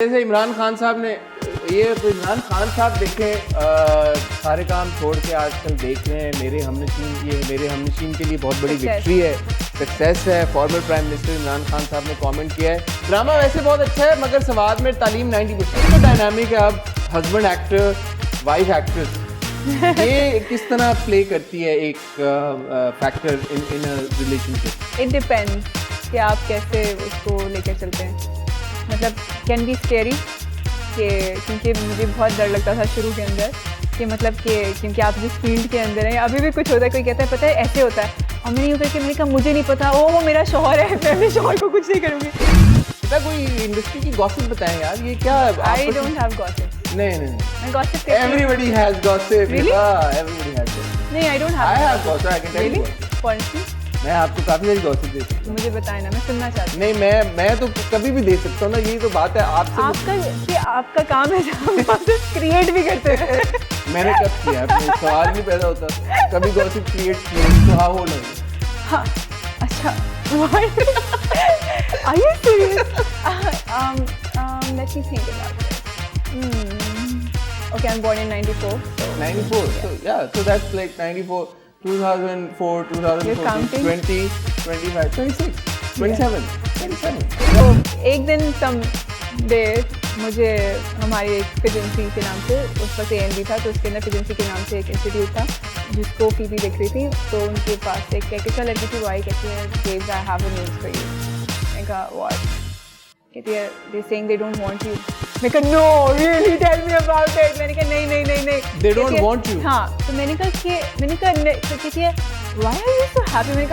जैसे इमरान खान साहब ने तो इमरान खान साहब देखें सारे काम छोड़ के आजकल देख रहे हैं मेरे हमनशीन के लिए बहुत बड़ी विक्ट्री है, सक्सेस है। Former prime minister Imran Khan साहब ने कमेंट किया है ड्रामा वैसे बहुत अच्छा है मगर सवाद में तालीम 90%। तो डायनामिक है, अब हस्बैंड एक्टर वाइफ एक्ट्रेस ये किस तरह प्ले करती है एक factor in a relationship? It depends कि आप कैसे उसको लेकर चलते हैं। मतलब कैन बी स्केरी कि क्योंकि मुझे बहुत डर लगता था शुरू के अंदर कि मतलब कि क्योंकि आप जिस फील्ड के अंदर हैं अभी भी कुछ होता है, कोई कहता है पता है ऐसे होता है और मैंने यूँ करके मैंने कहा मुझे नहीं पता, वो मेरा शौहर है, मैं अपने शौहर को कुछ नहीं करूँगी। पता कोई इंडस्ट्री की गॉसिप बताएं यार, ये क्या? I don't have gossip. नहीं मैं gossip everybody has gossip. Really? Everybody has gossip. नहीं, I don't have. I have gossip, I can tell you. For instance मैं आपको काफी सारी गॉसिप दे सकता हूं। मुझे बताएं ना, मैं सुनना चाहती हूँ। नहीं, मैं तो कभी भी दे सकता हूँ ना, यही तो बात है आपसे। आपका काम है गॉसिप क्रिएट भी करते हैं। मैंने कब किया? सवाल नहीं पैदा होता कभी गॉसिप क्रिएट किया तो हाउ ओल्ड? हाँ, अच्छा। Are you serious? Let me think about it. Okay, I'm born in 94. 94. So yeah, so that's like 94, 2004, 2004, 20, 25, 26, 27, 27. तो एक दिन someday मुझे हमारी एक फिजेंसी के नाम से, उस पर ANB था तो उसके अंदर फिजेंसी के नाम से एक इंस्टीट्यूट था जिसको फीबी देख रही थी, तो उनके पास एक क्या लड़की थी, वो आई कहती है Babes, I have a news for you. मैंने कहा what? कहती है they saying they don't want you. मैंने कहा no, really tell me about it. मैंने कहा नहीं They don't want you. हाँ, तो मैंने कहा तो कहती है why are you so happy? मैंने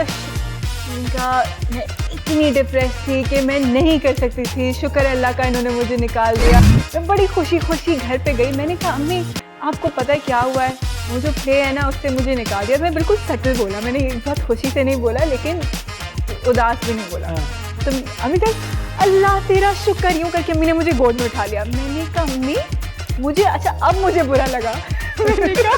कहा मैं इतनी डिप्रेस थी कि मैं नहीं कर सकती थी, शुक्र अल्लाह का इन्होंने मुझे निकाल दिया। मैं बड़ी खुशी घर पे गई, मैंने कहा अम्मी आपको पता है क्या हुआ है, वो जो प्ले है ना उससे मुझे निकाल दिया। मैं बिल्कुल सटल बोला, मैंने बहुत खुशी से नहीं बोला लेकिन उदास भी नहीं बोला। तो अम्मी कहा अल्लाह तेरा शुक्र, यूँ करके अम्मी ने मुझे गोद में उठा लिया। मैंने कहा अम्मी मुझे अच्छा अब मुझे बुरा लगा। मैंने कहा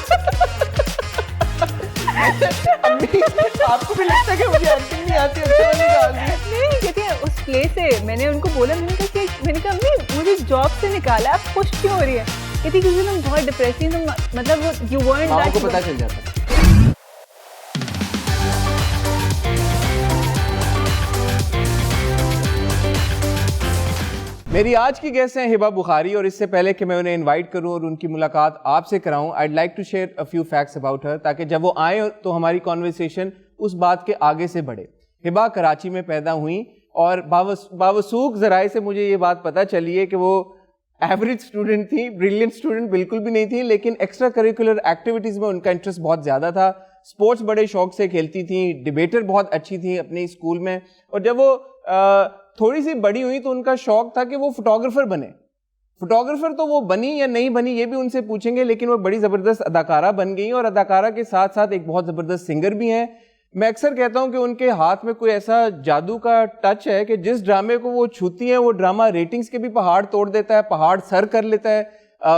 अम्मी आपको भी लगता है कि मुझे एक्टिंग नहीं आती, अच्छा निकाल दी? नहीं, कहती है उस प्ले से मैंने उनको बोला, मैंने कहा अम्मी मुझे जॉब से निकाला, आप खुश क्यों हो रही है? कहती क्योंकि तुम बहुत डिप्रेसिव, तुम मतलब यू वर्न दैट। आपको पता चल जाता है। मेरी आज की गेस्ट हैं हिबा बुखारी, और इससे पहले कि मैं उन्हें इनवाइट करूं और उनकी मुलाकात आपसे कराऊं, I'd like to share a few facts about her, ताकि जब वो आए तो हमारी कॉन्वर्सेशन उस बात के आगे से बढ़े। हिबा कराची में पैदा हुई और बावसूख ज़राए से मुझे ये बात पता चली है कि वो एवरेज स्टूडेंट थी, ब्रिलियंट स्टूडेंट बिल्कुल भी नहीं थी, लेकिन एक्स्ट्रा करिकुलर एक्टिविटीज़ में उनका इंटरेस्ट बहुत ज़्यादा था। स्पोर्ट्स बड़े शौक से खेलती थी, डिबेटर बहुत अच्छी थी अपने स्कूल में, और जब वो थोड़ी सी बड़ी हुई तो उनका शौक था कि वो फोटोग्राफर बने। फोटोग्राफर तो वो बनी या नहीं बनी ये भी उनसे पूछेंगे, लेकिन वो बड़ी ज़बरदस्त अदाकारा बन गई और अदाकारा के साथ साथ एक बहुत ज़बरदस्त सिंगर भी हैं। मैं अक्सर कहता हूं कि उनके हाथ में कोई ऐसा जादू का टच है कि जिस ड्रामे को वो छूती हैं वो ड्रामा रेटिंग्स के भी पहाड़ तोड़ देता है, पहाड़ सर कर लेता है,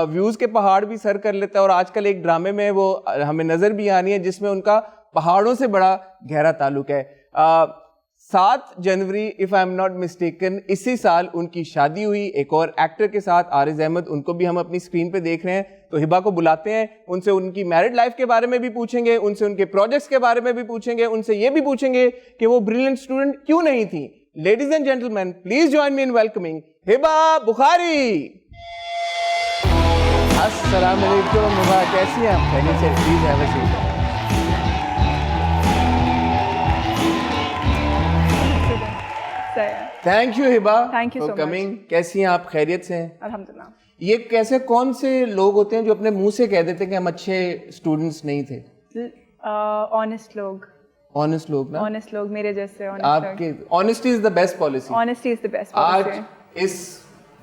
व्यूज़ के पहाड़ भी सर कर लेता है। और आजकल एक ड्रामे में वो हमें नज़र भी आनी है जिसमें उनका पहाड़ों से बड़ा गहरा ताल्लुक है। 7 जनवरी if I am not mistaken इसी साल उनकी शादी हुई एक और एक्टर के साथ, आरिज अहमद, उनको भी हम अपनी स्क्रीन पे देख रहे हैं। तो हिबा को बुलाते हैं, उनसे उनकी मैरिड लाइफ के बारे में भी पूछेंगे, उनसे उनके प्रोजेक्ट्स के बारे में भी पूछेंगे, उनसे ये भी पूछेंगे कि वो ब्रिलियंट स्टूडेंट क्यों नहीं थी। Ladies and gentleman, please join me in welcoming Hiba Bukhari. अस्सलाम वालेकुम हिबा, कैसी हैं आप? Please have a seat. Thank you Hiba for coming. कैसी हैं आप? खैरियत से हैं? अल्हम्दुलिल्लाह। ये कैसे कौन से लोग होते हैं जो अपने मुंह से कह देते हैं कि हम अच्छे स्टूडेंट्स नहीं थे? ऑनेस्ट लोग ना, ऑनेस्ट लोग मेरे जैसे। आपके honesty is the best policy. Honesty is the best policy. आज इस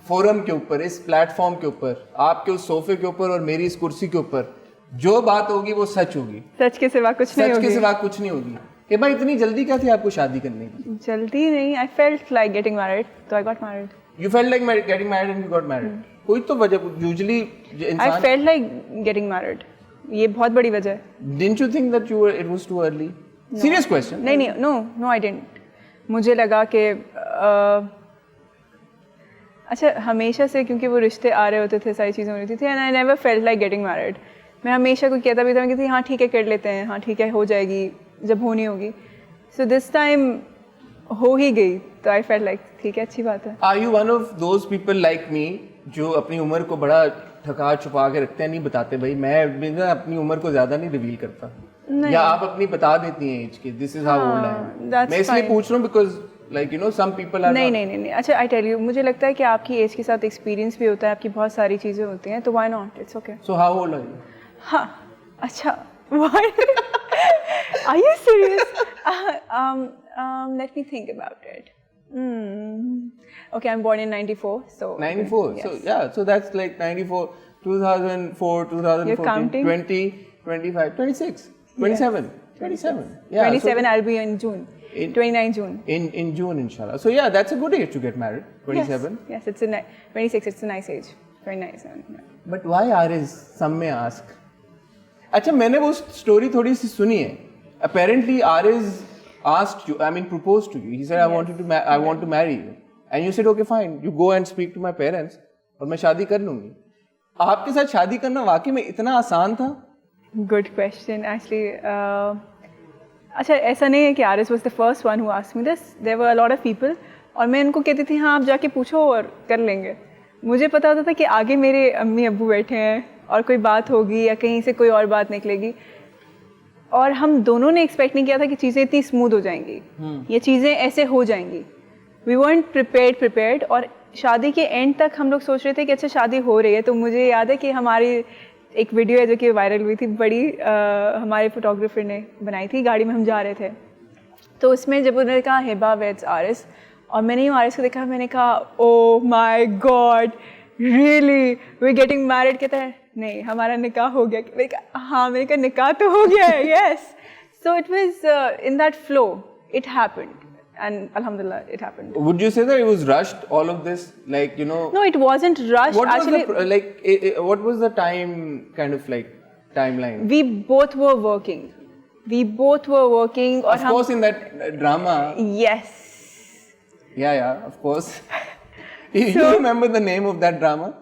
फोरम के ऊपर, इस प्लेटफॉर्म के ऊपर, आपके उस सोफे के ऊपर और मेरी इस कुर्सी के ऊपर जो बात होगी वो सच होगी, सच के सिवा कुछ नहीं होगी। सच के सिवा कुछ नहीं होगी। कि भाई इतनी जल्दी क्या थी आपको शादी करने की? जल्दी नहीं, I felt like getting married, तो I got married. You felt like getting married and you got married? कोई तो वजह यूजुअली इंसान। I felt like getting married, ये बहुत बड़ी वजह है। Didn't you think that it was too early? Serious question. नहीं, नो आई डिडंट। मुझे लगा कि अच्छा हमेशा से क्योंकि वो रिश्ते आ रहे होते थे, सारी चीज़ें हो रही थी and I never felt like getting married. मैं हमेशा कोई कहता भी था कि हाँ ठीक है कर लेते हैं, हाँ ठीक है हो जाएगी जब होनी होगी। सो दिस टाइम हो ही गई तो आई फेल्ट लाइक ठीक है अच्छी बात है। Are you one of those people like me जो अपनी उम्र को बड़ा ठका छुपा के रखते हैं, नहीं बताते भाई? मैं ना अपनी उम्र को ज्यादा नहीं रिवील करता, या आप अपनी बता देती हैं एज की, this is how old I am. मैं इसलिए पूछ रहा हूँ because like you know some people are नहीं। अच्छा आई टेल यू, मुझे लगता है कि आपकी एज के साथ एक्सपीरियंस भी होता है, आपकी बहुत सारी चीज़ें होती हैं, तो why not, it's okay. So how old are you? हाँ अच्छा why are you serious? Let me think about it. Okay, I'm born in 94, so 94. Yes. So yeah, so that's like 94, 2004, 2014, You're counting? 20, 25, 26, 27, yes. 27. Yeah, 27 so I'll be in June. 29 June. In June, inshallah. So yeah, that's a good age to get married. 27. Yes, it's a 26. It's a nice age. 29. Yeah. But why Ariz? Some may ask. अच्छा, मैंने वो story थोड़ी सी सुनी है. Apparently, Ariz asked you, I mean proposed to you. He said, yes. I want to marry you. And you said, okay, fine. You go and speak to my parents. और मैं शादी कर लूँगी. आपके साथ शादी करना वाकई में इतना आसान था? Good question. Actually, अच्छा ऐसा नहीं है कि Aris was the first one who asked me this. There were a lot of people. और मैं इनको कहती थी हाँ आप जाके पूछो और कर लेंगे. मुझे पता होता था कि आगे मेरे अम्मी अब्बू बैठे हैं और कोई बात होगी या कहीं से कोई और बात निकलेगी. और हम दोनों ने एक्सपेक्ट नहीं किया था कि चीज़ें इतनी स्मूथ हो जाएंगी, ये चीज़ें ऐसे हो जाएंगी. We weren't prepared. और शादी के एंड तक हम लोग सोच रहे थे कि अच्छा शादी हो रही है. तो मुझे याद है कि हमारी एक वीडियो है जो कि वायरल हुई थी, बड़ी हमारे फोटोग्राफर ने बनाई थी, गाड़ी में हम जा रहे थे. तो उसमें जब उन्होंने कहा हिबा वेड्स आरिस, और मैंने ही आरिस को देखा, मैंने कहा oh my God really we getting married. कहता है नहीं हमारा निकाह हो गया. मैंने कहा हाँ, मैंने कहा निकाह तो हो गया है. Yes, so it was in that flow, it happened and alhamdulillah it happened. Would you say that it was rushed, all of this, like you know? No, it wasn't rushed. What actually was the, like what was the time kind of like timeline? We both were working. Of course, in that drama. Yes. Yeah, of course. You remember the name of that drama?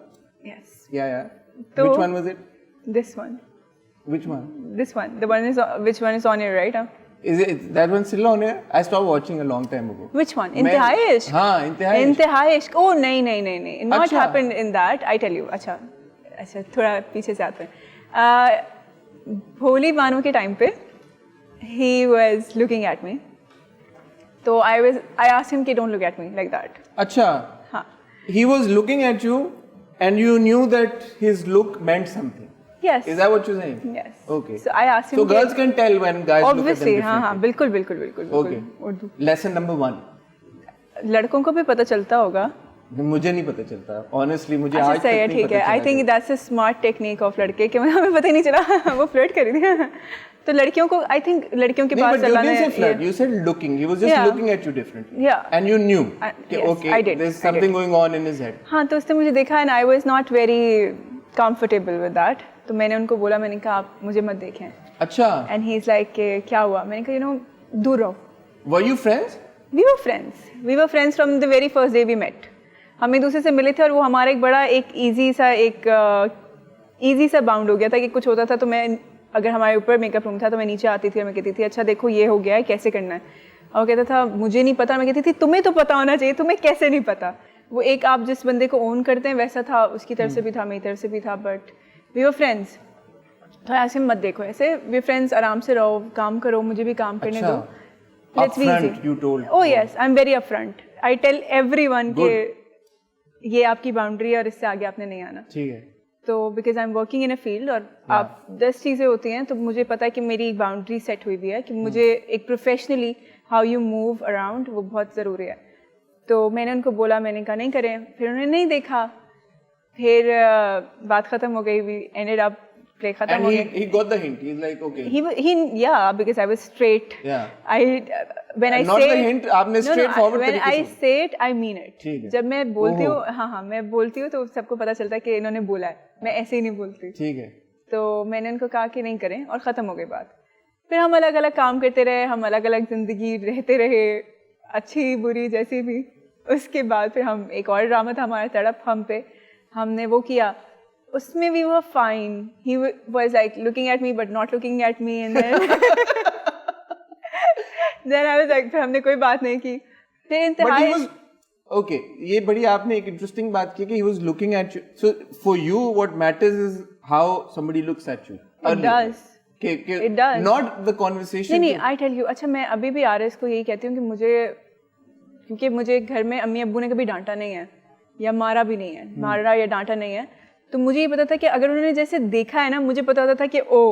Yes. Yeah. So, which one was it? This one. Which one? This one. The one is which one is on here, right? Is it that one still on here? I stopped watching a long time ago. Which one? Intihai Ishq? हाँ, Intihai Ishq. Oh नहीं. Not happened in that. I tell you. अच्छा थोड़ा पीछे से आते हैं. भोली बानो के टाइम पे he was looking at me. तो I asked him कि don't look at me like that. अच्छा. हाँ. He was looking at you and you knew that his look meant something. Yes. Is that what you're saying? Yes. Okay. So I asked him. So girls can tell when guys look at them obviously, differently. हाँ, बिल्कुल. Okay. Lesson number 1. लड़कों को भी पता चलता होगा. मुझे नहीं पता चलता. Honestly, मुझे आज तक नहीं ठीक है. I think that's a smart technique of लड़के कि हमें पता ही नहीं चला वो फ्लर्ट कर रही थी. तो लड़कियों को I think लड़कियों के पास चलाना है. You didn't say flirt. You said looking. He was just looking at you differently. Yeah. And you knew. Yes, okay. I did. There's something going on in his head. हाँ, तो उसने मुझे देखा and I was not very comfortable with that. तो मैंने उनको बोला, मैंने कहा आप मुझे मत देखें. अच्छा. And he's like क्या हुआ? मैंने कहा you know दूर रहो. Were you friends? We were friends from the very first day we met. हम एक दूसरे से मिले थे और वो हमारा एक बड़ा एक easy सा बाउंड हो गया था कि कुछ होता था तो मैं अगर हमारे ऊपर मेकअप रूम था तो मैं नीचे आती थी और मैं कहती थी अच्छा देखो ये हो गया है कैसे करना है. और वो कहता था मुझे नहीं पता. मैं कहती थी तुम्हें तो पता होना चाहिए, तुम्हें कैसे नहीं पता. वो एक आप जिस बंदे को ओन करते हैं वैसा था, उसकी तरफ से भी था, मेरी तरफ से भी था. But we were friends. तो ऐसे मत देखो, ऐसे वी फ्रेंड्स, आराम से रहो, काम करो, मुझे भी काम करने दो. Let's be easy. You told. Oh yes, I'm very upfront. I tell everyone कि ये आपकी बाउंड्री है और इससे आगे आपने नहीं आना. ठीक है. तो because I'm working in a field और आप 10 चीज़ें होती हैं तो मुझे पता है कि मेरी एक बाउंड्री सेट हुई भी है कि मुझे एक professionally how you move around वो बहुत ज़रूरी है. तो मैंने उनको बोला, मैंने कहा नहीं करें. फिर उन्होंने नहीं देखा. फिर बात ख़त्म हो गई. We ended up play खत्म हो गया. And he got the hint. He's like okay. He because I was straight. Yeah. When I not say the hint, आपने straight forward when I say it, I mean it. ठीक है. जब मैं बोलती हूँ, हाँ मैं बोलती हूँ तो सबको पता चलता है कि इन्होंने बोला है. मैं ऐसे ही नहीं बोलती. ठीक है. तो मैंने उनको कहा कि नहीं करें और ख़त्म हो गई बात. फिर हम अलग अलग काम करते रहे, हम अलग अलग जिंदगी रहते रहे, अच्छी बुरी जैसी भी. उसके बाद फिर हम एक और ड्रामा था हमारा तड़प हम पे, हमने वो किया, उसमें भी वो fine, he was like looking at me but not looking at me, and then I was like, फिर हमने कोई बात नहीं की, फिर इंतहाई ओके ये बड़ी आपने एक इंटरेस्टिंग बात की कि he was looking at you. So for you what matters is how somebody looks at you. It does. It does. Not the conversation. नहीं, I tell you, अच्छा मैं अभी भी आरएस को यही कहती हूँ कि क्योंकि मुझे घर में अम्मी अब्बू ने कभी डांटा नहीं है या मारा भी नहीं है, मारा या डांटा नहीं है, तो मुझे ये पता था कि अगर उन्होंने जैसे देखा है ना, मुझे पता होता था कि ओ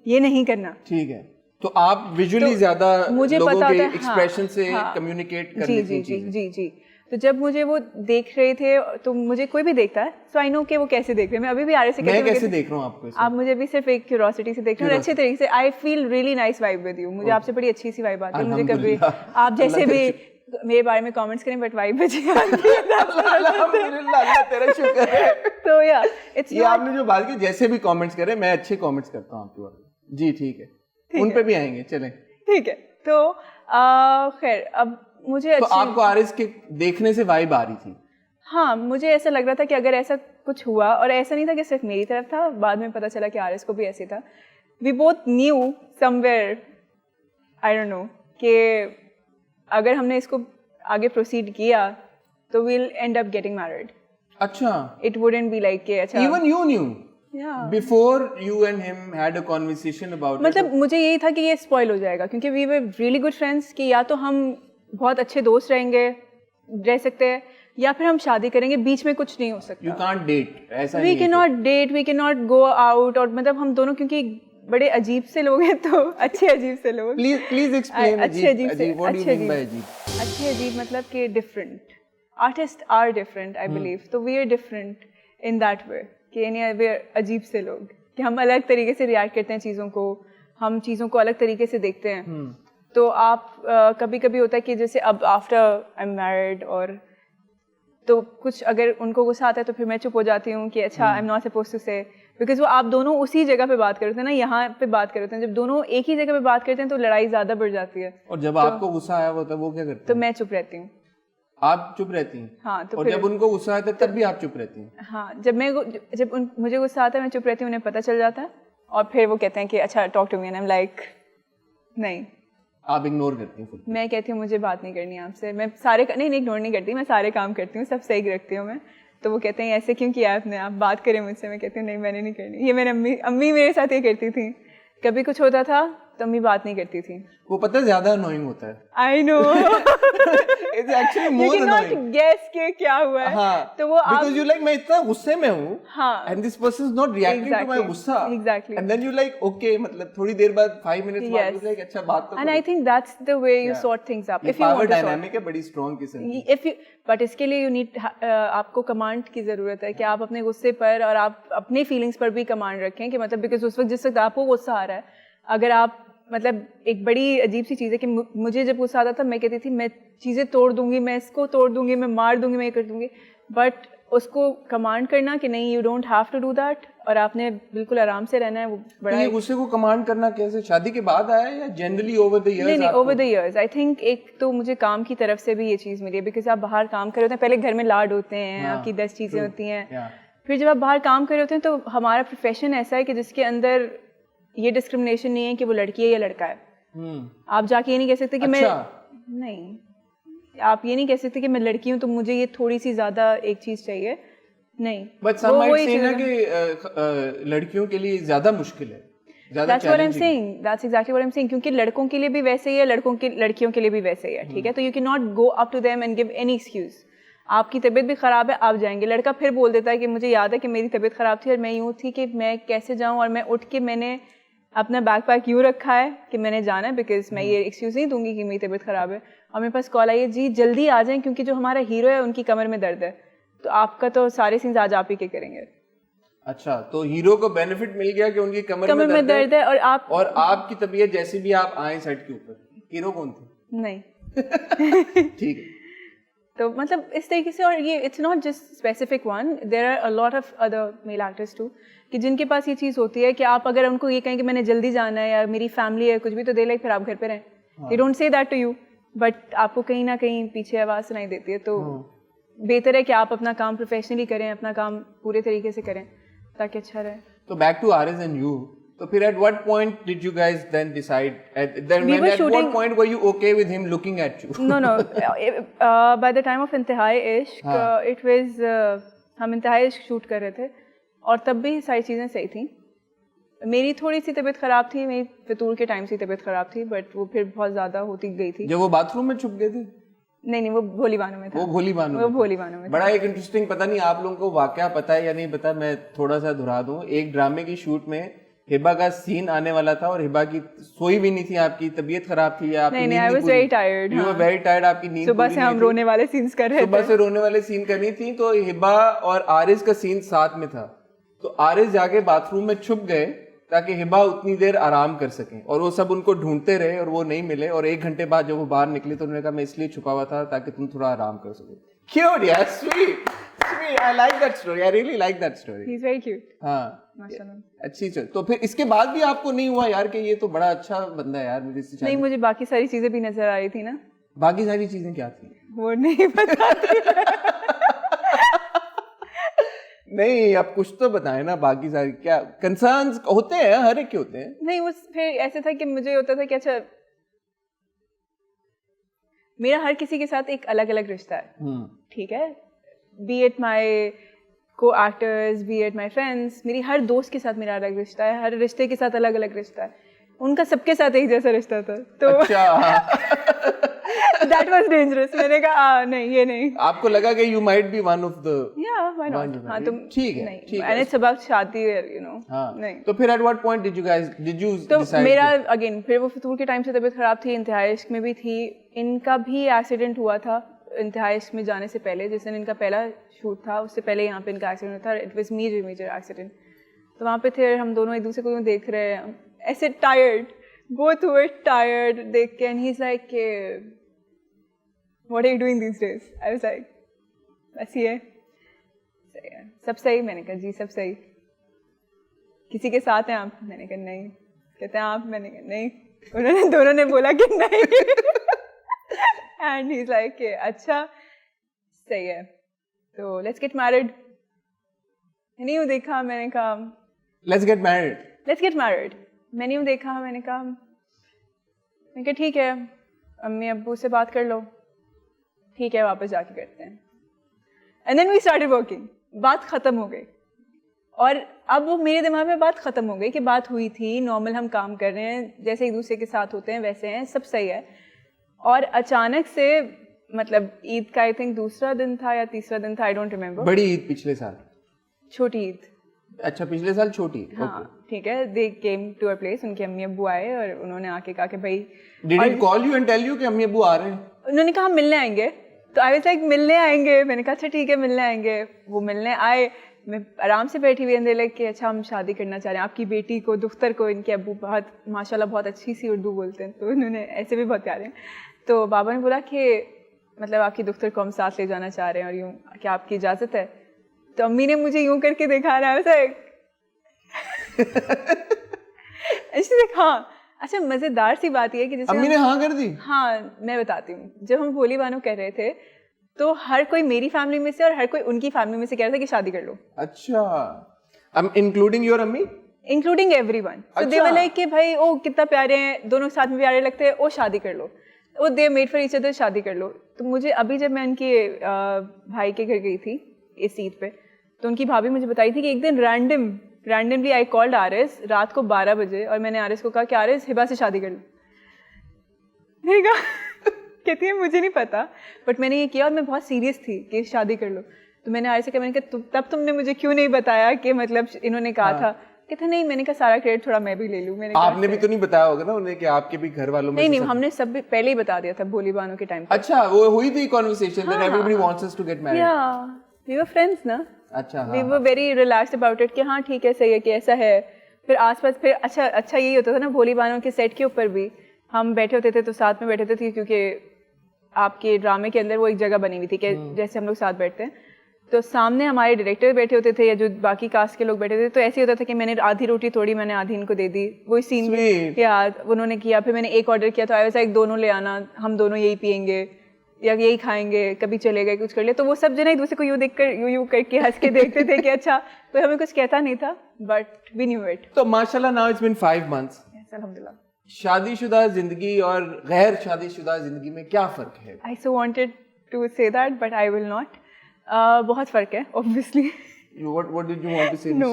ये नहीं करना। ठीक है, तो आप विजुअली ज्यादा लोगों के एक्सप्रेशन से कम्युनिकेट कर लेती हैं। जी। तो जब मुझे वो देख रहे थे, तो मुझे कोई भी देखता है, सो आई नो कि वो कैसे देख रहे हैं। मैं अभी भी आरएस से कैसे देख रहा हूँ आपको? आप मुझे भी सिर्फ एक क्यूरियोसिटी से देख रहे हैं, अच्छे तरीके से। I feel really nice vibe with you, मुझे आपसे बड़ी अच्छी सी वाइब आती है। मुझे कभी आप जैसे भी मेरे बारे में कमेंट्स करें, बट वाइब अच्छी आती है। अल्लाह तेरा शुक्र है। तो या इट्स ये आपने जो बात की, जैसे भी कमेंट्स करें, मैं अच्छे कमेंट्स करता हूँ आपके बारे में। जी ठीक है, उन पे भी आएंगे, चलें। ठीक है, तो खैर अब मुझे तो आपको आरएस के देखने से वाइब आ रही थी? हाँ, मुझे ऐसा लग रहा था कि अगर ऐसा कुछ हुआ, और ऐसा नहीं था कि सिर्फ मेरी तरफ था, बाद में पता चला कि आरएस को भी ऐसे था। We both knew somewhere, I don't know, कि अगर हमने इसको आगे प्रोसीड किया तो we'll end up getting married. अच्छा, इट वुडंट बी लाइक कि अच्छा even you knew before you and him had a conversation about it. मतलब मुझे यही था कि ये स्पॉइल हो जाएगा, क्योंकि we were really good friends, कि या तो हम बहुत अच्छे दोस्त रह सकते हैं, या फिर हम शादी करेंगे, बीच में कुछ नहीं हो सकता। यू कांट डेट, ऐसा we can not date, we can not go out, और मतलब हम दोनों क्योंकि बड़े अजीब से लोग हैं, तो अच्छे अजीब से लोग। प्लीज एक्सप्लेन अच्छे अजीब मतलब कि different artist are different, I believe. तो we are different in that way, कि वी आर अजीब से लोग, कि हम अलग तरीके से रिएक्ट करते हैं चीज़ों को, हम चीज़ों को अलग तरीके से देखते हैं। तो आप कभी कभी होता है कि जैसे अब आफ्टर आई एम मैरिड, और तो कुछ अगर उनको गुस्सा आता है तो फिर मैं चुप हो जाती हूँ कि अच्छा I am not suppose to say, because वो आप दोनों उसी जगह पे बात करते हैं ना, यहाँ पे बात करते हैं। जब दोनों एक ही जगह पे बात करते हैं तो लड़ाई ज्यादा बढ़ जाती है। और जब आपको गुस्सा आया होता है वो क्या करते हैं? तो मैं चुप रहती हूँ। आप चुप रहती हैं? हाँ। तो और जब उनको गुस्सा आता है तब भी आप चुप रहती हैं? हाँ, जब मुझे गुस्सा आता है मैं चुप रहती हूँ, उन्हें पता चल जाता है, और फिर वो कहते हैं कि अच्छा talk to me, and I am like नहीं। आप इग्नोर करती हैं? मैं कहती हूँ मुझे बात नहीं करनी आपसे, मैं सारे नहीं इग्नोर नहीं करती, मैं सारे काम करती हूँ, सब सही रखती हूँ मैं। तो वो कहते हैं ऐसे क्यों किया आपने, आप बात करें मुझसे। मैं कहती हूँ नहीं मैंने नहीं करनी। ये मेरे अम्मी मेरे साथ ये करती थी, कभी कुछ होता था तो अम्मी बात नहीं करती थी। वो पता है ज्यादा अनोइंग होता है। I know, it's actually more annoying. Guess के क्या हुआ है। हाँ, तो वो because you like मैं इतना गुस्से में हूँ, हाँ, and this person is not reacting to my गुस्सा, exactly, and then you like okay, मतलब थोड़ी देर बाद 5 minutes बाद like अच्छा बात तो। And I think that's the way you sort things up. If you want to dynamic है बड़ी strong किस्म की। If you, but इसके लिए you need आपको कमांड की जरूरत है कि आप अपने गुस्से पर और आप अपने फीलिंग्स पर भी कमांड रखें, कि मतलब बिकॉज उस वक्त जिस वक्त आपको गुस्सा आ रहा है, अगर आप मतलब एक बड़ी अजीब सी चीज़ है कि मुझे जब गुस्सा आता था मैं कहती थी मैं चीज़ें तोड़ दूंगी, मैं इसको तोड़ दूंगी, मैं मार दूंगी, मैं ये कर दूंगी, बट उसको कमांड करना कि नहीं, you don't have to do that, और आपने बिल्कुल आराम से रहना है, वो बड़ा। ये गुस्से को कमांड करना कैसे, शादी के बाद आया या जनरली ओवर द इयर्स? नहीं, over the years. I think एक तो मुझे काम की तरफ से भी ये चीज़ मिली है, बिकॉज आप बाहर काम कर रहे होते हैं, पहले घर में लाड होते हैं, आपकी 10 चीज़ें होती हैं, फिर जब आप बाहर काम कर रहे होते हैं तो हमारा प्रोफेशन ऐसा है कि जिसके अंदर ये डिस्क्रिमिनेशन नहीं है कि वो लड़की है या लड़का है। आप जाके ये नहीं कह सकते कि मैं नहीं, आप ये नहीं कह सकते कि मैं लड़की हूँ तो मुझे ये थोड़ी सी ज्यादा एक चीज चाहिए, नहीं। बट सम माइट से ना कि लड़कियों के लिए ज्यादा मुश्किल है, ज्यादा That's what I'm saying. That's exactly what I'm saying. क्योंकि लड़कों के लिए भी वैसे ही है, लड़कियों के लिए भी वैसे ही है, ठीक है। तो you cannot go up to them and give any excuse. आपकी तबीयत भी खराब है, आप जाएंगे। लड़का फिर बोल देता है कि मुझे याद है कि मेरी तबीयत खराब थी और मैं यूँ थी कि मैं कैसे जाऊँ, और मैं उठ के मैंने अपना बैग पैक यूँ रखा है कि मैंने जाना है, बिकॉज मैं ये एक्सक्यूज़ नहीं दूंगी कि मेरी तबीयत ख़राब है। और मेरे पास कॉल आई है, जी जल्दी आ जाएं क्योंकि जो हमारा हीरो है उनकी कमर में दर्द है, तो आपका तो सारे सीन्स आज आप ही के करेंगे। अच्छा, तो हीरो को बेनिफिट मिल गया कि उनकी कमर में दर्द है, और आपकी तबीयत जैसी भी आप आए सेट के ऊपर। हीरो कौन थे? नहीं ठीक है। तो मतलब इस तरीके से, और ये it's not just specific one, there are a lot of other male actors too, कि जिनके पास ये चीज़ होती है कि आप अगर उनको ये कहें कि मैंने जल्दी जाना है या मेरी फैमिली है कुछ भी, तो दे लाइक फिर आप घर पे रहें। They don't say that to you, but आपको कहीं ना कहीं पीछे आवाज़ सुनाई देती है, तो बेहतर है कि आप अपना काम प्रोफेशनली करें, अपना काम पूरे तरीके से करें ताकि अच्छा रहे. तो back to Aariz and you. So, at what point did you guys then decide? At what point were you okay with him looking at you? No. By the time of इंतहाई इश्क, it was हम इंतहाई इश्क shoot कर रहे थे और तब भी सारी चीज़ें सही थी. मेरी थोड़ी सी तबीयत ख़राब थी, मेरी फितूर के टाइम से तबीयत ख़राब थी, बट वो फिर बहुत ज़्यादा होती गई थी. जब वो बाथरूम में छुप गए थे? नहीं, वो भोली बानो में था. वो भोली बानो में बड़ा एक इंटरेस्टिंग, पता नहीं आप लोगों को वाकया पता है या नहीं पता, मैं थोड़ा सा दोहरा दूं. एक ड्रामे की शूट में हिबा का सीन आने वाला था और हिबा की सोई भी नहीं थी, आपकी तबीयत खराब थी, आपकी नींद I was very tired. You were very tired, आपकी नींद सुबह से हम रोने वाले सीन्स कर रहे थे. सुबह से रोने वाले सीन करनी थी, तो हिबा और आरिज़ का सीन साथ में था. तो आरिज़ जाके बाथरूम में छुप गए ताकि हिबा उतनी देर आराम कर सकें, और वो सब उनको ढूंढते रहे और वो नहीं मिले. और 1 घंटे बाद जब वो बाहर निकले तो उन्होंने कहा मैं इसलिए छुपा हुआ था ताकि तुम थोड़ा आराम कर सको. Cute, yeah, sweet. I like that story. I really like that story. He's very cute. हाँ, माशाल्लाह. अच्छी चल. तो फिर इसके बाद भी आपको नहीं हुआ यार कि ये तो बड़ा अच्छा बंदा है यार, मेरे से नहीं, मुझे बाकी सारी चीजें भी नजर आ रही थी ना. बाकी सारी चीजें क्या थी वो नहीं पता थी. नहीं, आप कुछ तो बताएं ना. बाकी सारी क्या कंसर्न्स होते हैं, हर एक के होते हैं. नहीं, वो फिर ऐसे था कि मुझे होता था कि अच्छा मेरा हर किसी के साथ एक अलग अलग रिश्ता है. ठीक है, बी इट माई को actors, B it my friends, मेरी हर दोस्त के साथ मेरा अलग रिश्ता है, हर रिश्ते के साथ अलग अलग रिश्ता है. उनका सबके साथ एक जैसा रिश्ता था. तो दैट वाज डेंजरस. मैंने कहा नहीं, ये नहीं. आपको लगा कि you might be one of the why not. हाँ, तुम ठीक है. एंड इट्स अबाउट शादी, यू नो. नहीं, तो फिर at what point did you तो मेरा अगेन फिर वो फितूर के टाइम से तबीयत खराब थी, इंतहाई इश्क में भी थी. इनका भी एक्सीडेंट हुआ था इंतहाई इश्क में जाने से पहले. जिस दिन इनका पहला शूट था उससे पहले यहाँ पे इनका एक्सीडेंट था. It was major accident. तो वहाँ पे थे हम दोनों एक दूसरे को देख रहे हैं ऐसे टायर्ड, बोथ वर टायर्ड देख के. And he is like what are you doing these days? I was like बस ये सही है, सब सही. मैंने कहा जी सब सही. किसी के साथ हैं आप? मैंने कहा नहीं. कहते हैं आप? मैंने कहा नहीं. उन्होंने दोनों ने बोला कि नहीं. एंड ही इज लाइक अच्छा सही है, तो लेट्स गेट मैरिड. मैंने यूँ देखा, मैंने कहा लेट्स गेट मैरिड. मैंने यूँ देखा, मैंने कहा ठीक है, अम्मी अब्बू से बात कर लो. ठीक है, वापस जाके करते हैं. And then we started working. बात खत्म हो गई और अब वो मेरे दिमाग में बात खत्म हो गई कि बात हुई थी, नॉर्मल हम काम कर रहे हैं, जैसे एक दूसरे के साथ होते हैं वैसे हैं, सब सही है. और अचानक से मतलब ईद का आई थिंक दूसरा दिन था या तीसरा दिन था, आई डोंट रिमेम्बर. बड़ी ईद पिछले साल? छोटी ईद. अच्छा, पिछले साल छोटी. हाँ ठीक है. दे केम टू अ प्लेस. उनके अम्मी अब्बू आए और उन्होंने आके कहा कि भाई did he call you and tell you कि अम्मी अब्बू आ रहे हैं? उन्होंने कहा हम मिलने आएंगे. तो आई वाज लाइक मिलने आएंगे? मैंने कहा अच्छा ठीक है मिलने आएंगे. वो मिलने आए, मैं आराम से बैठी हुई अंदर कि अच्छा हम शादी करना चाह रहे हैं, आपकी बेटी को दुख्तर को. इनके अब्बू बहुत माशाल्लाह बहुत अच्छी सी उर्दू बोलते हैं, तो उन्होंने ऐसे भी बहुत प्यारे हैं. तो बाबा ने बोला कि मतलब आपकी दुख्तर को हम साथ ले जाना चाह रहे हैं और यूँ क्या आपकी इजाज़त है? तो अम्मी ने मुझे यूँ करके देखा रहा है ऐसे देख. हाँ अच्छा, मज़ेदार सी बात यह है कि जैसे अम्मी ने हाँ कर दी. हाँ मैं बताती हूँ. जब हम भोली बानो कर रहे थे तो हर कोई मेरी फैमिली में से और हर कोई उनकी फैमिली में से कह रहा था कि शादी कर लो. अच्छा, इंक्लूडिंग योर अम्मी? Including everyone. So they were like कि भाई ओ कितना प्यारे हैं, दोनों साथ में प्यारे लगते हैं, ओ शादी कर लो. वो they made for each other, शादी कर लो. तो मुझे अभी जब मैं उनके भाई के घर गई थी इस ईद पे, तो उनकी भाभी मुझे बताई थी कि एक दिन रैंडमली आई कॉल्ड आरिस रात को 12 बजे और मैंने आरिस को कहा कि आरिस हिबा से शादी कर लो. मैंने कहा कहती है मुझे नहीं पता, बट मैंने ये किया और मैं बहुत सीरियस थी कि शादी कर लो. तो मैंने आरिस से कहा, मैंने कहा तब तुमने मुझे क्यों नहीं बताया कि मतलब इन्होंने कहा था? कहता नहीं. मैंने कहा सारा क्रेडिट थोड़ा मैं भी ले लूँ. मैंने आपने भी तो नहीं बताया होगा ना उन्हें कि आपके भी घर वालों में? नहीं, हमने सब पहले ही बता दिया था भोली बानो के टाइम. अच्छा, वो हुई थी conversation that everybody wants us to get married. Yeah we were friends ना. अच्छा, we were very relaxed about it कि हाँ ठीक है सही है कि ऐसा है. फिर आसपास फिर अच्छा यही होता था ना, भोली बानो के सेट के ऊपर भी हम बैठे होते थे तो साथ में बैठे थे क्योंकि आपके ड्रामे के अंदर वो एक जगह बनी हुई थी कि जैसे हम लोग साथ बैठते हैं. तो सामने हमारे डायरेक्टर बैठे होते थे या जो बाकी कास्ट के लोग बैठे थे, तो ऐसे होता था कि मैंने आधी रोटी तोड़ी, मैंने आधी इनको दे दी, वही सीन याद उन्होंने किया। फिर मैंने एक ऑर्डर किया तो आई वाज लाइक दोनों ले आना, हम दोनों यही पियेंगे या यही खाएंगे, कभी चले गए कुछ कर लिया। तो वो सब जना एक दूसरे को यूँ देख कर यूँ करके हंस के देखते थे कि अच्छा, कोई हमें कुछ कहता नहीं था, बट वी न्यू इट। तो माशाल्लाह नाउ इट्स बीन 5 months। अल्हम्दुलिल्लाह। शादीशुदा जिंदगी और गैर शादीशुदा जिंदगी में क्या फर्क है? I so wanted to say that but I will not. बहुत फर्क है obviously. What did you want to say? No,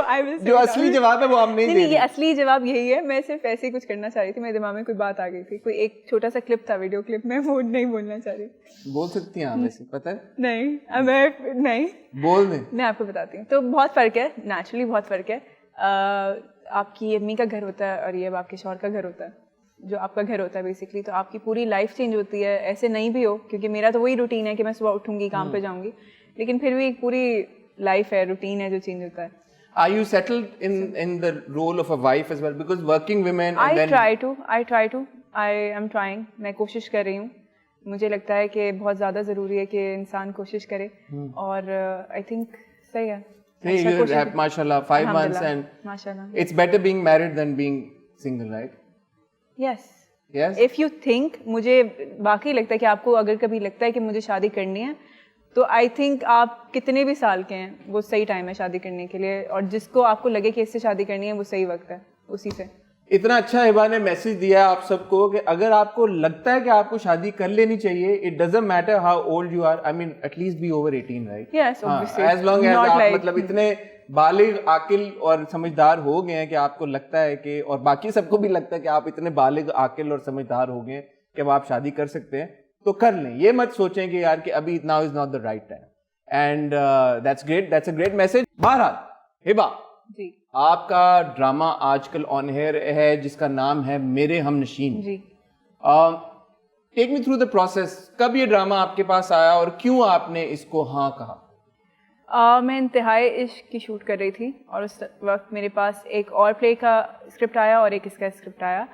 I will say जो असली जवाब है वो आप नहीं दे नहीं, रही। ये असली जवाब यही है। मैं सिर्फ ऐसे ही कुछ करना चाह रही थी, मेरे दिमाग में कोई बात आ गई थी, कोई एक छोटा सा क्लिप था, वीडियो क्लिप, मैं वो नहीं बोलना चाह रही। बोल सकती हैं आप वैसे, पता है? नहीं, मैं नहीं बोल दें। मैं आपको बताती हूँ। तो बहुत फ़र्क है, नेचुरली बहुत फ़र्क है। आपकी अम्मी का घर होता है और ये अब आपके शौहर का घर होता है, जो आपका घर होता है बेसिकली। तो आपकी पूरी लाइफ चेंज होती है, ऐसे नहीं भी हो, क्योंकि मेरा तो वही रूटीन है कि मैं सुबह उठूंगी, काम पे जाऊंगी, लेकिन फिर भी एक पूरी लाइफ है, रूटीन है जो चेंज होता है। Are you settled in the role of a wife as well? Because working women and then I am trying, मैं कोशिश कर रही हूँ। मुझे लगता है कि बहुत ज़्यादा ज़रूरी है कि इंसान कोशिश करे, और आई थिंक सही है। you have mashallah 5 months and माशाल्लाह। it's better being married than being single, right? Yes. If you think, मुझे वाकई लगता है कि आपको अगर कभी लगता है कि मुझे शादी करनी है, तो आई थिंक आप कितने भी साल के हैं, वो सही टाइम है शादी करने के लिए, और जिसको आपको लगे कि इससे शादी करनी है वो सही वक्त है उसी से। इतना अच्छा हिबा ने मैसेज दिया आप सबको कि अगर आपको लगता है कि आपको शादी कर लेनी चाहिए, it doesn't matter how old you are, I mean at least be over 18, right? Yes, obviously, as long as आप मतलब इतने बालिग, आकिल और समझदार हो गए हैं कि आपको लगता है कि, और बाकी सबको भी लगता है कि आप इतने बालिग, आकिल और समझदार हो गए कि अब आप शादी कर सकते हैं, तो कर लें। ये मत सोचें कि यार कि अभी now is not the right time, and that's great, that's a great message. बहरहाल हिबा जी, आपका ड्रामा आजकल ऑन एयर है जिसका नाम है मेरे हमनशीन जी। Take me through the process. कब ये ड्रामा आपके पास आया और क्यों आपने इसको हाँ कहा? मैं इंतहाई इश्क की शूट कर रही थी, और उस वक्त मेरे पास एक और प्ले का स्क्रिप्ट आया और एक इसका स्क्रिप्ट आया।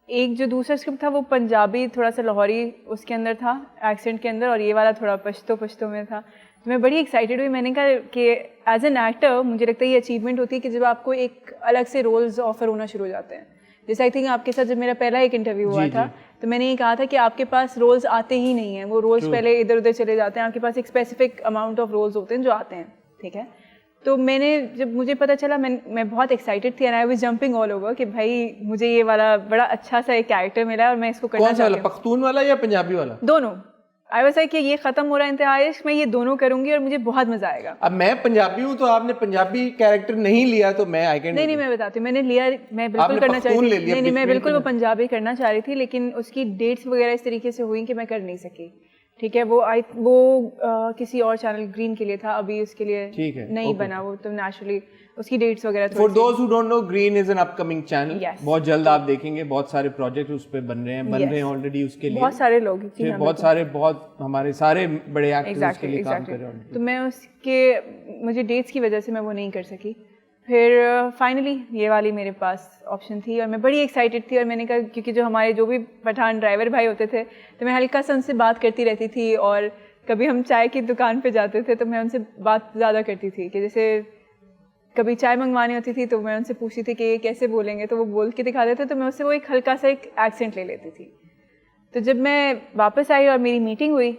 एक जो दूसरा स्क्रिप्ट था वो पंजाबी, थोड़ा सा लाहौरी उसके अंदर था, एक्सेंट के अंदर, और ये वाला थोड़ा पश्तो में था। तो मैं बड़ी एक्साइटेड हुई। मैंने कहा कि एज एन एक्टर मुझे लगता है ये अचीवमेंट होती है कि जब आपको एक अलग से रोल्स ऑफर होना शुरू हो जाते हैं। जैसे आई थिंक आपके साथ जब मेरा पहला एक इंटरव्यू हुआ था, तो मैंने ये कहा था कि आपके पास रोल्स आते ही नहीं हैं, वो रोल्स पहले इधर उधर चले जाते हैं, आपके पास एक स्पेसिफिक अमाउंट ऑफ रोल्स होते हैं जो आते हैं, ठीक है? तो मैंने, जब मुझे पता चला, मैं बहुत एक्साइटेड थी, and I was jumping all over कि भाई मुझे ये वाला बड़ा अच्छा सा एक कैरेक्टर मिला और मैं इसको करना चाहती हूं। कौन सा वाला, पख्तून वाला या पंजाबी वाला? दोनों। आई वाज लाइक कि ये खत्म हो रहा है इंतहाई इश्क, मैं ये दोनों करूंगी और मुझे बहुत मजा आएगा। अब मैं पंजाबी हूं तो आपने पंजाबी कैरेक्टर नहीं लिया, तो मैं आई कैन नहीं, मैं बताती हूँ, मैंने लिया, मैं बिल्कुल करना चाह रही थी। नहीं, मैं बिल्कुल वो पंजाबी करना चाह रही थी, लेकिन उसकी डेट्स वगैरह इस तरीके से हुई कि मैं कर नहीं सकी, ठीक है? वो किसी और चैनल ग्रीन के लिए था, अभी उसके लिए नहीं बना वो, तो नेचुरली उसकी डेट्स वगैरह। For those who don't know, green is an upcoming channel, बहुत जल्द आप देखेंगे, बहुत सारे प्रोजेक्ट उस पे बन रहे हैं ऑलरेडी, उसके लिए बहुत सारे लोग, बहुत हमारे सारे बड़े एक्टर्स उसके लिए काम कर रहे हैं। तो मैं उसके, मुझे डेट्स की वजह से मैं वो नहीं कर सकी। फिर फाइनली ये वाली मेरे पास ऑप्शन थी और मैं बड़ी एक्साइटेड थी, और मैंने कहा, क्योंकि जो भी पठान ड्राइवर भाई होते थे, तो मैं हल्का सा उनसे बात करती रहती थी, और कभी हम चाय की दुकान पे जाते थे तो मैं उनसे बात ज़्यादा करती थी कि जैसे कभी चाय मंगवानी होती थी तो मैं उनसे पूछती थी कि ये कैसे बोलेंगे, तो वो बोल के दिखा देते, तो मैं उससे वो एक हल्का सा एक एक्सेंट ले लेती थी। तो जब मैं वापस आई और मेरी मीटिंग हुई,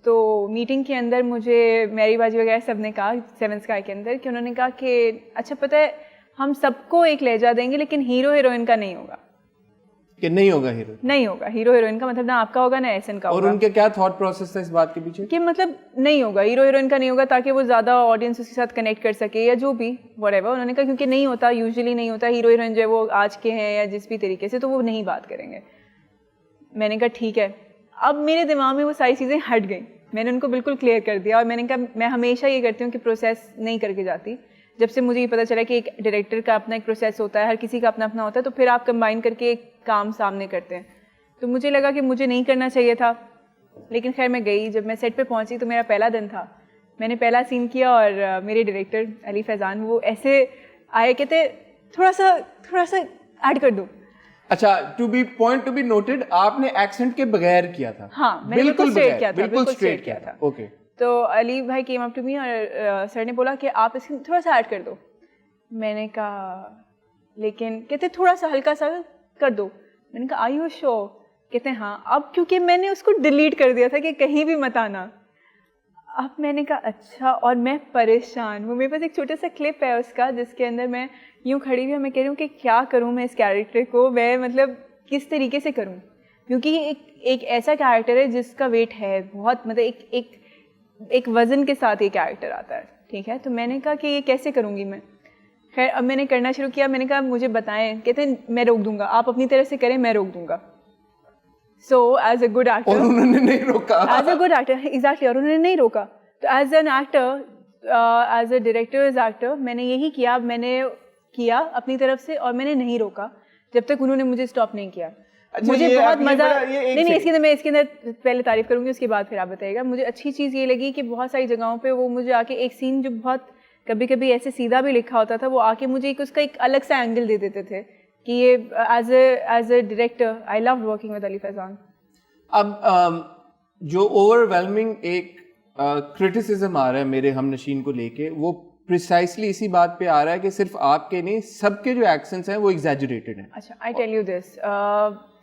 तो मीटिंग के अंदर मुझे मैरी बाजी वगैरह सब ने कहा, 7 स्काई के अंदर, कि उन्होंने कहा कि अच्छा पता है, हम सबको एक लहजा देंगे लेकिन हीरो हीरोइन का नहीं होगा। कि नहीं होगा हीरो हीरोइन का, मतलब ना आपका होगा ना एहसन का होगा। और उनके क्या थॉट प्रोसेस था इस बात के पीछे? कि मतलब नहीं होगा, हीरो हीरोइन का नहीं होगा, ताकि वो ज़्यादा ऑडियंस उसके साथ कनेक्ट कर सके, या जो भी व्हाटएवर उन्होंने कहा, क्योंकि नहीं होता, यूजुअली नहीं होता, हीरो हीरोइन जो है वो आज के हैं या जिस भी तरीके से, तो वो नहीं बात करेंगे। मैंने कहा ठीक है। अब मेरे दिमाग में वो सारी चीज़ें हट गई, मैंने उनको बिल्कुल क्लियर कर दिया, और मैंने कहा मैं हमेशा ये करती हूँ कि प्रोसेस नहीं करके जाती। जब से मुझे ये पता चला कि एक डायरेक्टर का अपना एक प्रोसेस होता है, हर किसी का अपना अपना होता है, तो फिर आप कंबाइन करके एक काम सामने करते हैं। तो मुझे लगा कि मुझे नहीं करना चाहिए था, लेकिन खैर मैं गई। जब मैं सेट पे पहुंची तो मेरा पहला दिन था, मैंने पहला सीन किया, और मेरे डायरेक्टर अली फैज़ान वो ऐसे आए, कहते थोड़ा सा ऐड कर दो। अच्छा, टू बी नोटेड, आपने एक्सेंट के बगैर किया था? हाँ, मैंने बिल्कुल स्ट्रेट किया था, बिल्कुल स्ट्रेट किया था। ओके। तो अली भाई केम अप टू मी और सर ने बोला कि आप इसमें थोड़ा सा ऐड कर दो। मैंने कहा लेकिन कहते थोड़ा सा हल्का सा कर दो। मैंने कहा आर यू श्योर? कहते हैं हाँ। अब क्योंकि मैंने उसको डिलीट कर दिया था कि कहीं भी मत आना। अब मैंने कहा अच्छा, और मैं परेशान। वो मेरे पास एक छोटा सा क्लिप है उसका जिसके अंदर मैं यूँ खड़ी हुई, मैं कह रही हूँ कि क्या करूँ मैं इस कैरेक्टर को, मैं मतलब किस तरीके से करूँ, क्योंकि एक ऐसा कैरेक्टर है जिसका वेट है बहुत, मतलब एक वज़न के साथ ये कैरेक्टर आता है, ठीक है। तो मैंने कहा कि ये कैसे करूँगी मैं। खैर अब मैंने करना शुरू किया। मैंने कहा मुझे बताएं। कहते हैं मैं रोक दूंगा, आप अपनी तरह से करें, मैं रोक दूंगा। So as a good actor, और उन्होंने नहीं रोका। As a good actor exactly, और उन्होंने नहीं रोका। तो as an actor, as a director, as actor, मैंने यही किया, मैंने किया अपनी तरफ से, और मैंने नहीं रोका जब तक उन्होंने मुझे स्टॉप नहीं किया। अच्छा, मुझे बहुत मजा, नहीं इसके अंदर पहले तारीफ करूंगी, उसके बाद फिर आप बताइएगा। मुझे अच्छी चीज़ ये लगी कि बहुत सारी जगहों पे वो मुझे आके एक सीन जो बहुत कभी कभी ऐसे सीधा भी लिखा होता था, वो आके मुझे उसका एक अलग सा एंगल दे देते थे कि ये as a director I love working with Ali Faizan. अब जो ओवरवेलमिंग एक क्रिटिसिज्म आ रहा है मेरे हमनशीन को लेके, वो प्रिसाइसली इसी बात पे आ रहा है कि सिर्फ आपके नहीं, सबके जो एक्सेंट्स हैं वो एग्जैजुरेटेड हैं। अच्छा, I tell you this,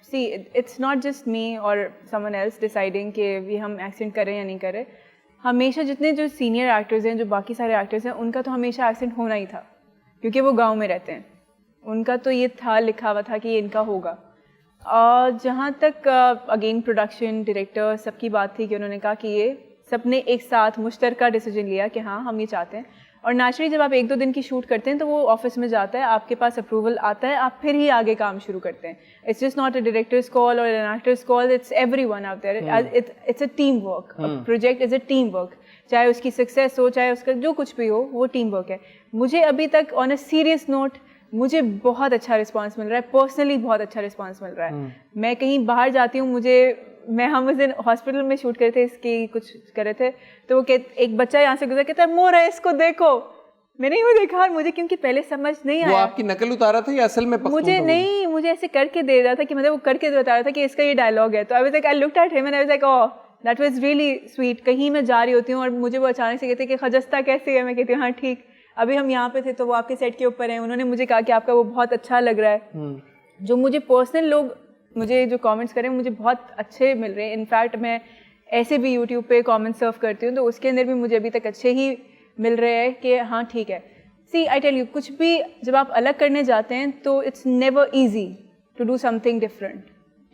see it's not just me और समवन एल्स डिसाइडिंग कि भी हम एक्सेंट करें या नहीं करें। हमेशा जितने जो सीनियर एक्टर्स हैं, जो बाकी सारे एक्टर्स हैं, उनका तो हमेशा एक्सेंट होना ही था, क्योंकि वो गांव में रहते हैं। उनका तो ये था, लिखा हुआ था कि ये इनका होगा। और जहाँ तक अगेन प्रोडक्शन डायरेक्टर सबकी बात थी कि उन्होंने कहा कि ये सबने एक साथ मुश्तरका डिसीजन लिया कि हाँ हम ये चाहते हैं। और नेचुरली जब आप 1-2 दिन की शूट करते हैं तो वो ऑफिस में जाता है, आपके पास अप्रूवल आता है, आप फिर ही आगे काम शुरू करते हैं। It's just not a director's call और an actor's call, it's everyone out there, it's a team work. Project is a team work, चाहे उसकी सक्सेस हो, चाहे उसका जो कुछ भी हो, वो टीम वर्क है। मुझे अभी तक ऑन अ सीरियस नोट मुझे बहुत अच्छा रिस्पांस मिल रहा है, पर्सनली बहुत अच्छा रिस्पांस मिल रहा है। मैं कहीं बाहर जाती हूँ, हम उस दिन हॉस्पिटल में शूट करे थे, इसकी कुछ कर रहे थे, तो वो एक बच्चा यहाँ से गुजरा, कहता है मोरा इसको देखो। मैंने वो देखा और मुझे क्योंकि पहले समझ नहीं आया। वो आपकी नकल उतारा था या असल में मुझे नहीं, मुझे ऐसे करके दे रहा था कि मतलब वो करके बता रहा था कि इसका ये डायलॉग है। तो I looked at him and I was like oh that was really sweet. कहीं मैं जा रही होती हूँ और मुझे वो अचानक से कहते हैं कि खजस्ता कैसी है, मैं कहती हूँ हाँ ठीक। अभी हम यहाँ पे थे तो वो आपके सेट के ऊपर हैं, उन्होंने मुझे कहा कि आपका वो बहुत अच्छा लग रहा है। जो मुझे पर्सनल लोग मुझे जो कमेंट्स करें मुझे बहुत अच्छे मिल रहे हैं। इनफैक्ट मैं ऐसे भी यूट्यूब पे कमेंट सर्व करती हूँ तो उसके अंदर भी मुझे अभी तक अच्छे ही मिल रहे हैं कि हाँ ठीक है। सी आई टेल यू, कुछ भी जब आप अलग करने जाते हैं तो it's never easy to do something different.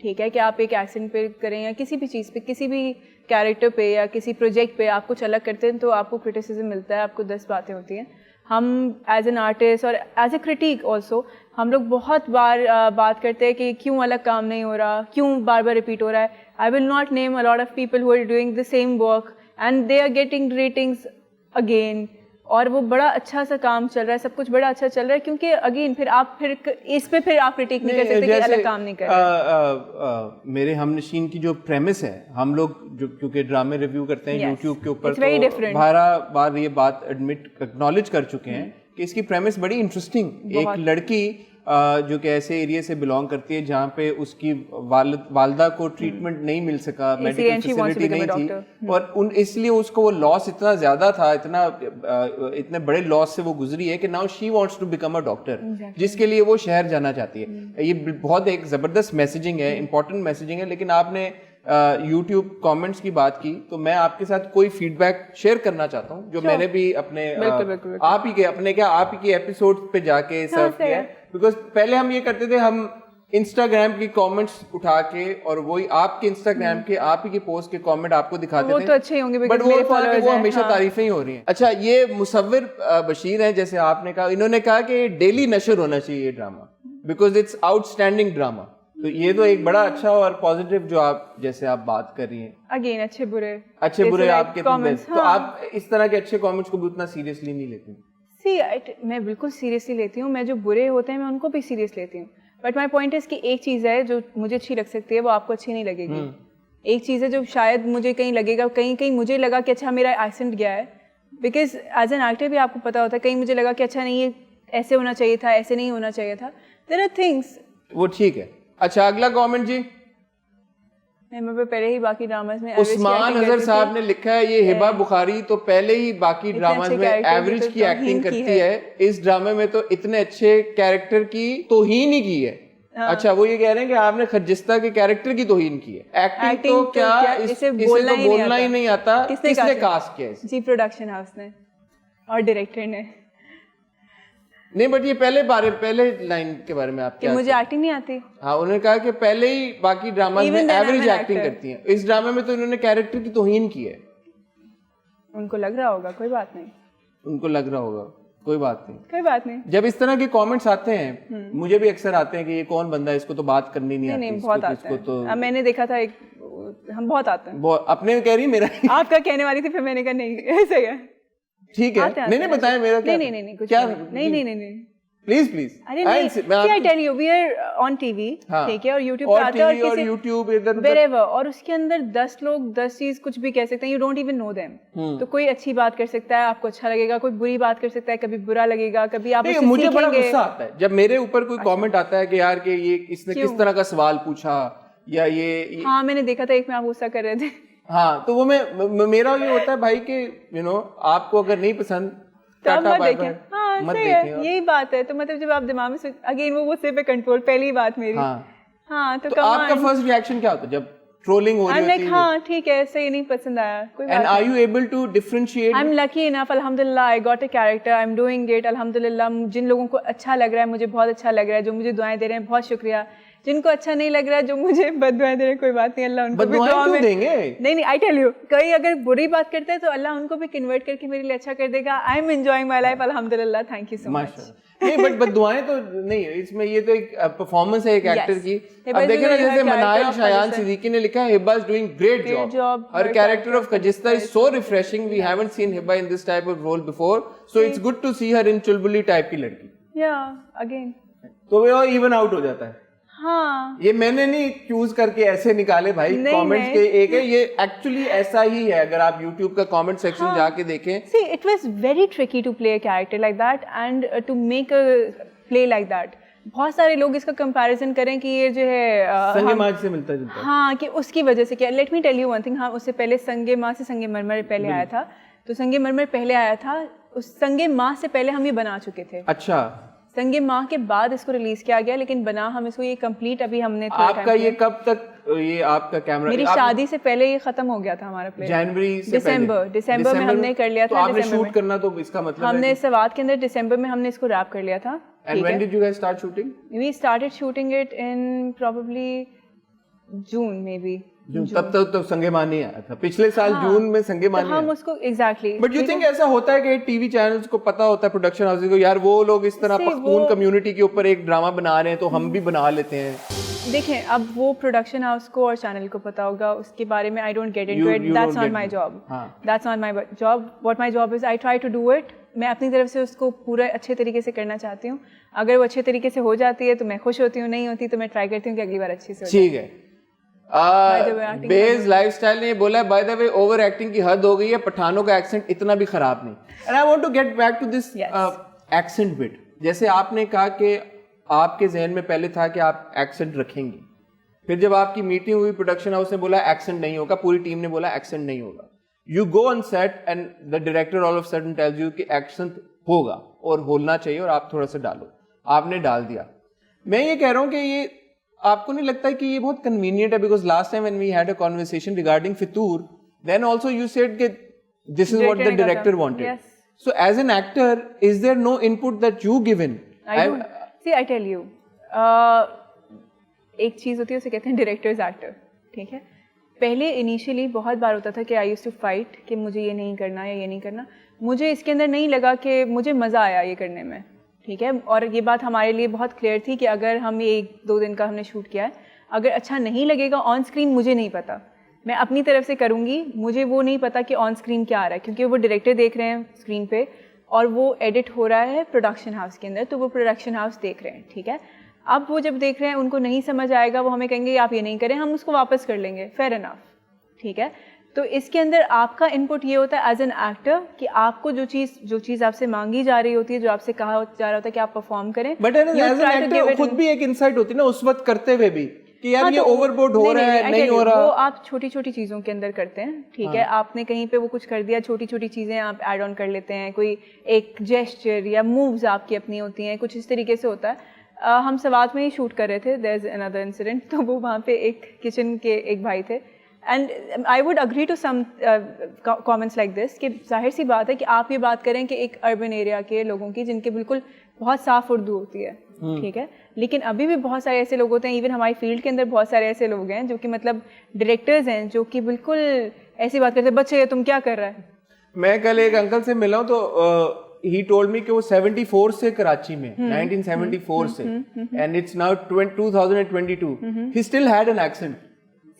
ठीक है कि आप एक एक्सेंट पे करें या किसी भी चीज़ पे, किसी भी कैरेक्टर पे या किसी प्रोजेक्ट पे आप कुछ अलग करते हैं तो आपको क्रिटिसिज्म मिलता है, आपको 10 बातें होती हैं। हम एज एन आर्टिस्ट और एज ए क्रिटिक ऑल्सो हम लोग बहुत बार बात करते हैं कि क्यों अलग काम नहीं हो रहा, क्यों बार बार रिपीट हो रहा है। I will not name a lot of people who are doing the same work and they are getting ratings again, और वो बड़ा अच्छा सा काम चल रहा है, सब कुछ बड़ा अच्छा चल रहा है। क्योंकि अगेन फिर आप इस पे फिर आप क्रिटिक नहीं कर सकते कि अलग काम नहीं कर रहे। मेरे हमनशीन की जो प्रेमिस है, हम लोग जो क्योंकि ड्रामे रिव्यू करते हैं यूट्यूब के ऊपर, तो बार ये बात एक्नॉलेज कर चुके हैं कि इसकी प्रेमिस बड़ी इंटरेस्टिंग। एक लड़की जो कि ऐसे एरिया से बिलोंग करती है जहाँ पे उसकी वालदा को ट्रीटमेंट नहीं मिल सका, मेडिकल फैसिलिटी नहीं थी, और इसलिए उसको वो लॉस इतना ज्यादा था, इतने बड़े लॉस से वो गुजरी है कि now she wants to become a doctor, जिसके लिए वो शहर जाना चाहती है। ये बहुत एक जबरदस्त मैसेजिंग है, इंपॉर्टेंट मैसेजिंग है। लेकिन आपने यूट्यूब कमेंट्स की बात की तो मैं आपके साथ कोई फीडबैक शेयर करना चाहता हूँ जो मैंने भी अपने आप ही के एपिसोड पे जाके सर्व किया है। बिकॉज पहले हम ये करते थे, हम इंस्टाग्राम की कमेंट्स उठा के और वही आपके इंस्टाग्राम के आप ही के पोस्ट के कमेंट आपको दिखाते थे, तो अच्छे ही होंगे बट वो हमेशा तारीफें ही हो रही हैं। अच्छा, ये मुसव्विर बशीर है, जैसे आपने कहा, इन्होंने कहा कि डेली नशर होना चाहिए ये drama because it's outstanding drama. तो ये तो एक बड़ा अच्छा और पॉजिटिव जो आप जैसे आप बात कर रही हैं। अगेन अच्छे बुरे आपके कमेंट्स, तो आप इस तरह के अच्छे कमेंट्स को भी उतना सीरियसली नहीं लेती? मैं बिल्कुल सीरियसली लेती हूँ। मैं जो बुरे होते हैं मैं उनको भी सीरियस लेती हूँ। बट माई पॉइंट इज कि एक चीज़ है जो मुझे अच्छी लग सकती है वो आपको अच्छी नहीं लगेगी। एक चीज़ है जो शायद मुझे कहीं लगेगा, कहीं मुझे लगा कि अच्छा मेरा एक्सेंट गया है, बिकॉज एज एन एक्टर भी आपको पता होता है, कहीं मुझे लगा कि अच्छा नहीं ये ऐसे होना चाहिए था, ऐसे नहीं होना चाहिए था। देयर आर थिंग्स, वो ठीक है। अच्छा, अगला कमेंट जी। मैं पहले ही बाकी ड्रामास में उस्मान अजहर साहब ने लिखा है ये हिबा बुखारी तो पहले ही बाकी ड्रामास में एवरेज की एक्टिंग करती है, इस ड्रामे में तो इतने अच्छे कैरेक्टर की तोहीन ही की है। अच्छा, वो ये कह रहे हैं कि आपने खजिस्ता के कैरेक्टर की तोहीन की है। एक्टिंग तो क्या इसे तो बोलना ही नहीं आता। किसने कास्ट किया है? जी प्रोडक्शन हाउस ने और डायरेक्टर ने। नहीं, बट ये पहले लाइन के बारे में आप क्या? मुझे एक्टिंग नहीं आती। हाँ, उन्होंने कहा कि पहले ही बाकी ड्रामा में एवरेज एक्टिंग करती हैं, इस ड्रामे में तो इन्होंने कैरेक्टर की तौहीन की है। उनको लग रहा होगा, कोई बात नहीं। उनको लग रहा होगा, कोई बात नहीं, कोई बात नहीं। जब इस तरह के कमेंट्स आते हैं, मुझे भी अक्सर आते हैं कि ये कौन बंदा है, इसको तो बात करनी नहीं आती। नहीं, बहुत आते हैं। तो मैंने देखा था हम बहुत आते हैं। अपने कह रही मेरा आपका कहने वाली थी, फिर मैंने कहा नहीं ऐसे है, ठीक है। नहीं बताया मेरा क्या? नहीं कुछ क्या नहीं प्लीज अरे नहीं, I tell you we are on TV, ठीक है, और यूट्यूब पे आता है, और यूट्यूब इधर वेरेवर, और उसके अंदर 10 लोग 10 चीज कुछ भी कह सकते हैं, you don't even know them. तो कोई अच्छी बात कर सकता है, आपको अच्छा लगेगा, कोई बुरी बात कर सकता है, कभी बुरा लगेगा, कभी आप उससे मुझे बड़ा गुस्सा आता है जब मेरे ऊपर कोई कमेंट आता है कि यार कि ये इसने किस तरह का सवाल पूछा, या ये हाँ मैंने देखा था एक में आप गुस्सा कर रहे थे। हाँ, तो वो मेरा ये होता है भाई कि आपको अगर नहीं पसंद तो आप मत देखें। हाँ सही है, यही बात है। तो मतलब जब आप दिमाग में अगेन वो गुस्से पे कंट्रोल, पहली बात मेरी। हाँ तो आपका फर्स्ट रिएक्शन क्या होता है जब ट्रोलिंग हो रही है? हाँ ठीक है, सही नहीं पसंद आया, कोई बात नहीं। And are you able to differentiate? I'm lucky enough, अल्हम्दुलिल्लाह, I got a character, I'm doing it, अल्हम्दुलिल्लाह। जिन लोगों को अच्छा लग रहा है, मुझे बहुत अच्छा लग रहा है, जो मुझे दुआएं दे रहे हैं, बहुत शुक्रिया। जिनको अच्छा नहीं लग रहा है, जो मुझे बददुआएं दे रहे हैं, कोई बात नहीं, अल्लाह उनको भी दुआ में देंगे। नहीं, आई टेल यू, कोई अगर बुरी बात करता है तो अल्लाह उनको भी कन्वर्ट करके मेरे लिए अच्छा कर देगा। I am enjoying my life, अल्हम्दुलिल्लाह, थैंक यू सो मच। नहीं, बट बददुआएं तो नहीं, इसमें ये तो एक परफॉर्मेंस है एक एक्टर की। अब देखें ना, जैसे मनाइल शायान सिद्दीकी ने लिखा है, Hiba is doing great job, her character of Khajista is so refreshing, we haven't seen Hiba in this type of role before, so it's good to see her in चुलबुली टाइप की लड़की। या अगेन तो वो इवन आउट हो जाता है। हाँ, ये मैंने नहीं चूज करके ऐसे निकाले भाई कमेंट्स के एक है, ये एक्चुअली ऐसा ही है। अगर आप YouTube का कमेंट सेक्शन जाके देखें, see it was very tricky to play a character like that and to make a play like that। बहुत सारे लोग इसका कंपैरिजन करें कि ये जो है संगे माँ से मिलता जुलता, हाँ, कि उसकी वजह से क्या। Let me tell you one thing, हाँ उससे पहले संगे माँ से संगे मरमर पहले आया था, तो संगे मरमर पहले आया था, उस संगे माँ से पहले हम ये बना चुके थे। अच्छा, संगे माँ के बाद इसको रिलीज किया गया, लेकिन बना हम इसको ये कंप्लीट अभी हमने आपका ये कब तक ये आपका कैमरा? मेरी शादी से पहले ये खत्म हो गया था हमारा प्ले। जनवरी से दिसंबर में हमने कर लिया था। तो आपने शूट करना, तो इसका मतलब हमने सवात के अंदर दिसंबर में हमने इसको रैप कर लिया था। And when did you guys start shooting? We started shooting it in probably June maybe. तब तक तो संगे माँ नहीं आया था, पिछले साल जून में संगे माँ नहीं आया। हम उसको एग्जैक्टली। बट यू थिंक ऐसा होता है कि टीवी चैनल्स को पता होता है, प्रोडक्शन हाउस को, यार वो लोग इस तरह पख्तून कम्युनिटी के ऊपर एक ड्रामा बना रहे हैं तो हम भी बना लेते हैं? देखें, अब वो प्रोडक्शन हाउस को और चैनल को पता होगा, उसके बारे में I don't get into it, that's not my job, that's not my job. What my job is I try to do it. मैं अपनी तरफ से उसको पूरा अच्छे तरीके से करना चाहती हूँ। अगर वो अच्छे तरीके से हो जाती है तो मैं खुश होती हूँ, नहीं होती तो मैं ट्राई करती हूँ कि अगली बार अच्छी से हो जाए। ठीक है। बेज लाइफस्टाइल ने बोला, by the way over acting की हद हो गई है, पठानों का एक्सेंट इतना भी खराब नहीं। And I want to get back to this accent bit. जैसे आपने कहा कि आपके जहन में पहले था कि आप एक्सेंट रखेंगे, फिर जब आपकी मीटिंग हुई प्रोडक्शन हाउस ने बोला एक्सेंट नहीं होगा, पूरी टीम ने बोला एक्सेंट नहीं होगा, you go on set and the director all of sudden tells you कि एक्सेंट होगा और होना चाहिए और आप थोड़ा सा डालो, आपने डाल दिया। मैं ये कह रहा हूँ कि ये आपको नहीं लगता है कि ये बहुत कन्वीनियंट है? Because last time when we had a conversation regarding Fitoor, then also you said कि this is what the director wanted. So as an actor, is there no input that you given? See I tell you, एक चीज होती है उसे कहते हैं directors actor, ठीक है। पहले इनिशियली बहुत बार होता था कि आई यूज्ड टू फाइट कि मुझे ये नहीं करना या ये नहीं करना। मुझे इसके अंदर नहीं लगा कि मुझे मज़ा आया ये करने में, ठीक है। और ये बात हमारे लिए बहुत क्लियर थी कि अगर हम ये 1-2 दिन का हमने शूट किया है, अगर अच्छा नहीं लगेगा ऑन स्क्रीन, मुझे नहीं पता, मैं अपनी तरफ से करूँगी, मुझे वो नहीं पता कि ऑन स्क्रीन क्या आ रहा है, क्योंकि वो डायरेक्टर देख रहे हैं स्क्रीन पे और वो एडिट हो रहा है प्रोडक्शन हाउस के अंदर, तो वो प्रोडक्शन हाउस देख रहे हैं, ठीक है। अब वो जब देख रहे हैं, उनको नहीं समझ आएगा, वो हमें कहेंगे आप ये नहीं करें, हम उसको वापस कर लेंगे, फेयर इनफ, ठीक है। तो इसके अंदर आपका इनपुट ये होता है एज एन एक्टर कि आपको जो चीज़ आपसे मांगी जा रही होती है, जो आपसे कहा जा रहा होता है कि आप परफॉर्म करें, बट एज एन एक्टर खुद भी एक इनसाइट होती है ना उस वक्त करते हुए भी कि यार हाँ, ये तो ओवरबोर्ड हो रहा है, नहीं हो रहा। वो आप छोटी छोटी चीज़ों के अंदर करते हैं, ठीक है, आपने कहीं पे वो कुछ कर दिया, छोटी छोटी चीज़ें आप ऐड ऑन कर लेते हैं, कोई एक जेस्चर या मूव्स आपकी अपनी होती हैं, कुछ इस तरीके से होता है। हम सवात में ही शूट कर रहे थे, देयर इज अनदर इंसिडेंट, तो वो वहाँ पे एक किचन के एक भाई थे, and I would agree to some comments like this कि जाहिर सी बात है कि आप ये बात करें कि एक अर्बन एरिया के लोगों की जिनके बिल्कुल बहुत साफ उर्दू होती है, ठीक है, लेकिन अभी भी बहुत सारे ऐसे लोग होते हैं, इवन हमारी फील्ड के अंदर बहुत सारे ऐसे लोग हैं जो कि मतलब डायरेक्टर्स हैं जो कि बिल्कुल ऐसी बात करते हैं, बच्चे तुम क्या कर रहा है। मैं कल एक अंकल से मिला हूं तो he told me कि वो 74 से कराची में 1974 से and it's now 2022 he still had an accent.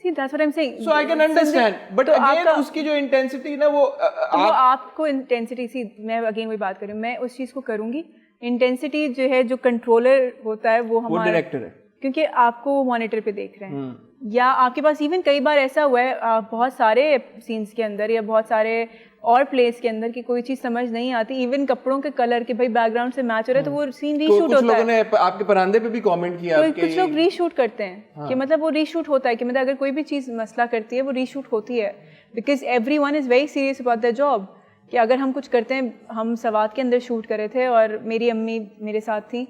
See, that's what I'm saying. So I can understand, but तो again उसकी जो intensity ना वो आपको intensity, see मैं again वही बात कर रही हूँ, मैं उस चीज़ को करूँगी, इंटेंसिटी जो है, जो कंट्रोलर होता है वो हमारा डायरेक्टर है, क्योंकि आपको मॉनिटर पे देख रहे हैं, या आपके पास इवन कई बार ऐसा हुआ है बहुत सारे सीन्स के अंदर या बहुत सारे और प्लेस के अंदर कि कोई चीज समझ नहीं आती, इवन कपड़ों के कलर के भाई बैकग्राउंड से मैच हो रहा है तो वो सीन रीशूट होता है। कुछ लोगों ने आपके परांदे पे भी कमेंट किया, तो कुछ लोग रीशूट करते हैं कि मतलब वो रीशूट होता है कि मतलब अगर कोई भी चीज मसला करती है वो रीशूट होती है, because everyone is very serious about the job. कि अगर हम कुछ करते हैं, हम सवात के अंदर शूट कर रहे थे और मेरी अम्मी मेरे साथ थी,